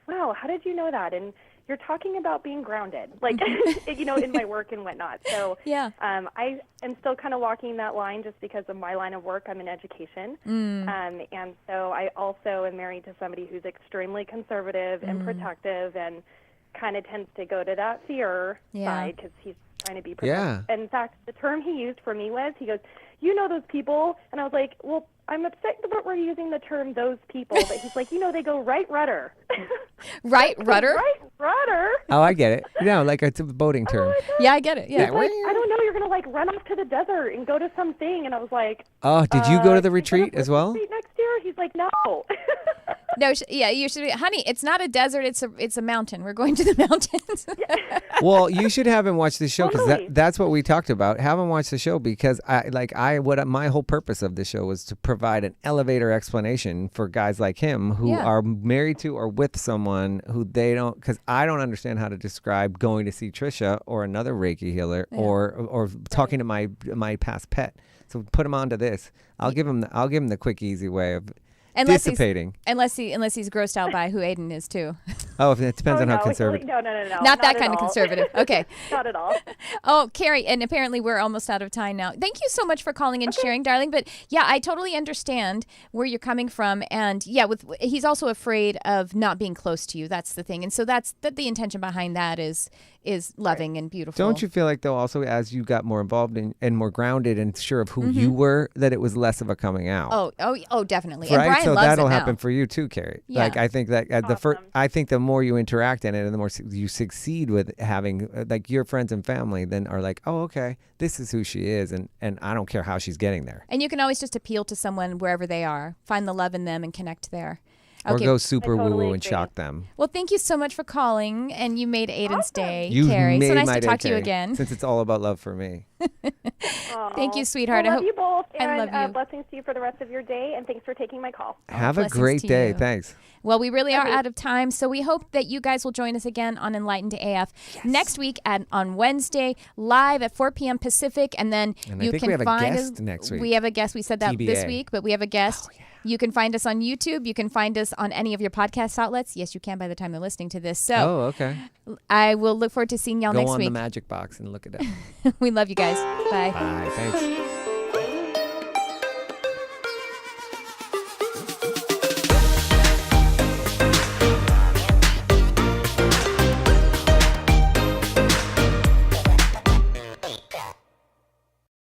Speaker 4: wow, how did you know that? And you're talking about being grounded, like, in my work and whatnot. So
Speaker 1: yeah.
Speaker 4: I am still kind of walking that line just because of my line of work. I'm in education. And so I also am married to somebody who's extremely conservative and protective and kind of tends to go to that fear side because he's trying to be protective.
Speaker 2: Yeah.
Speaker 4: And in fact, the term he used for me was, he goes, you know those people? And I was like, well, I'm upset that we're using the term those people, but he's like, they go right rudder.
Speaker 1: Right rudder?
Speaker 4: Right rudder.
Speaker 2: Oh, I get it. No, like it's a boating term.
Speaker 1: Yeah, I get it. Yeah.
Speaker 4: Like, I don't know, you're going to like run off to the desert and go to something. And I was like,
Speaker 2: oh, did you go to the retreat as well?
Speaker 4: Retreat next year? He's like, no.
Speaker 1: No, you should be, honey, it's not a desert, it's a mountain. We're going to the mountains.
Speaker 2: Well, you should have him watch the show because
Speaker 4: Totally.
Speaker 2: that's what we talked about. Have him watch the show because my whole purpose of the show was to provide an elevator explanation for guys like him who are married to or with someone who they don't, because I don't understand how to describe going to see Tricia or another Reiki healer or talking to my past pet. So put him onto this. I'll give him the quick, easy way of dissipating.
Speaker 1: Unless he's grossed out by who Aidan is too.
Speaker 2: Oh, it depends on how conservative.
Speaker 4: No.
Speaker 1: Not that kind of conservative. Okay.
Speaker 4: Not at all.
Speaker 1: Oh, Carrie, and apparently we're almost out of time now. Thank you so much for calling and sharing, darling. But yeah, I totally understand where you're coming from. And yeah, he's also afraid of not being close to you. That's the thing. And so that's the intention behind that is loving and beautiful.
Speaker 2: Don't you feel like though also as you got more involved and more grounded and sure of who you were, that it was less of a coming out?
Speaker 1: Oh, definitely.
Speaker 2: Right?
Speaker 1: And Brian
Speaker 2: so
Speaker 1: loves
Speaker 2: that'll
Speaker 1: it now.
Speaker 2: happen for you too, Carrie.
Speaker 1: Yeah.
Speaker 2: Like I think that the more you interact in it and the more you succeed with having like your friends and family then are like, oh, okay, this is who she is and I don't care how she's getting there.
Speaker 1: And you can always just appeal to someone wherever they are. Find the love in them and connect there.
Speaker 2: Or go super
Speaker 4: totally
Speaker 2: woo-woo and
Speaker 4: agree.
Speaker 2: shock them.
Speaker 1: Well, thank you so much for calling, and you made Aidan's day,
Speaker 2: You
Speaker 1: Carrie.
Speaker 2: made
Speaker 1: So nice
Speaker 2: my
Speaker 1: to
Speaker 2: day,
Speaker 1: talk to you
Speaker 2: Carrie,
Speaker 1: again.
Speaker 2: Since it's all about love for me.
Speaker 1: Thank you, sweetheart.
Speaker 4: Well,
Speaker 1: I
Speaker 4: love you both, and
Speaker 1: I love you.
Speaker 4: blessings to you for the rest of your day, and thanks for taking my call.
Speaker 2: Have a
Speaker 1: blessings
Speaker 2: great
Speaker 1: to
Speaker 2: day.
Speaker 1: you.
Speaker 2: Thanks.
Speaker 1: Well, we really are
Speaker 4: Okay.
Speaker 1: out of time, so we hope that you guys will join us again on Enlightened AF next week on Wednesday, live at 4 p.m. Pacific, and then
Speaker 2: And I
Speaker 1: you
Speaker 2: think
Speaker 1: can
Speaker 2: we have a
Speaker 1: find
Speaker 2: guest
Speaker 1: us
Speaker 2: next week.
Speaker 1: We have a guest. We said that this
Speaker 2: TBA.
Speaker 1: week, but we have a guest. You can find us on YouTube. You can find us on any of your podcast outlets. Yes, you can by the time they're listening to this. So
Speaker 2: Oh, okay.
Speaker 1: I will look forward to seeing y'all
Speaker 2: Go
Speaker 1: next
Speaker 2: on
Speaker 1: week.
Speaker 2: the magic box and look it up.
Speaker 1: We love you guys. Bye.
Speaker 2: Bye. Thanks.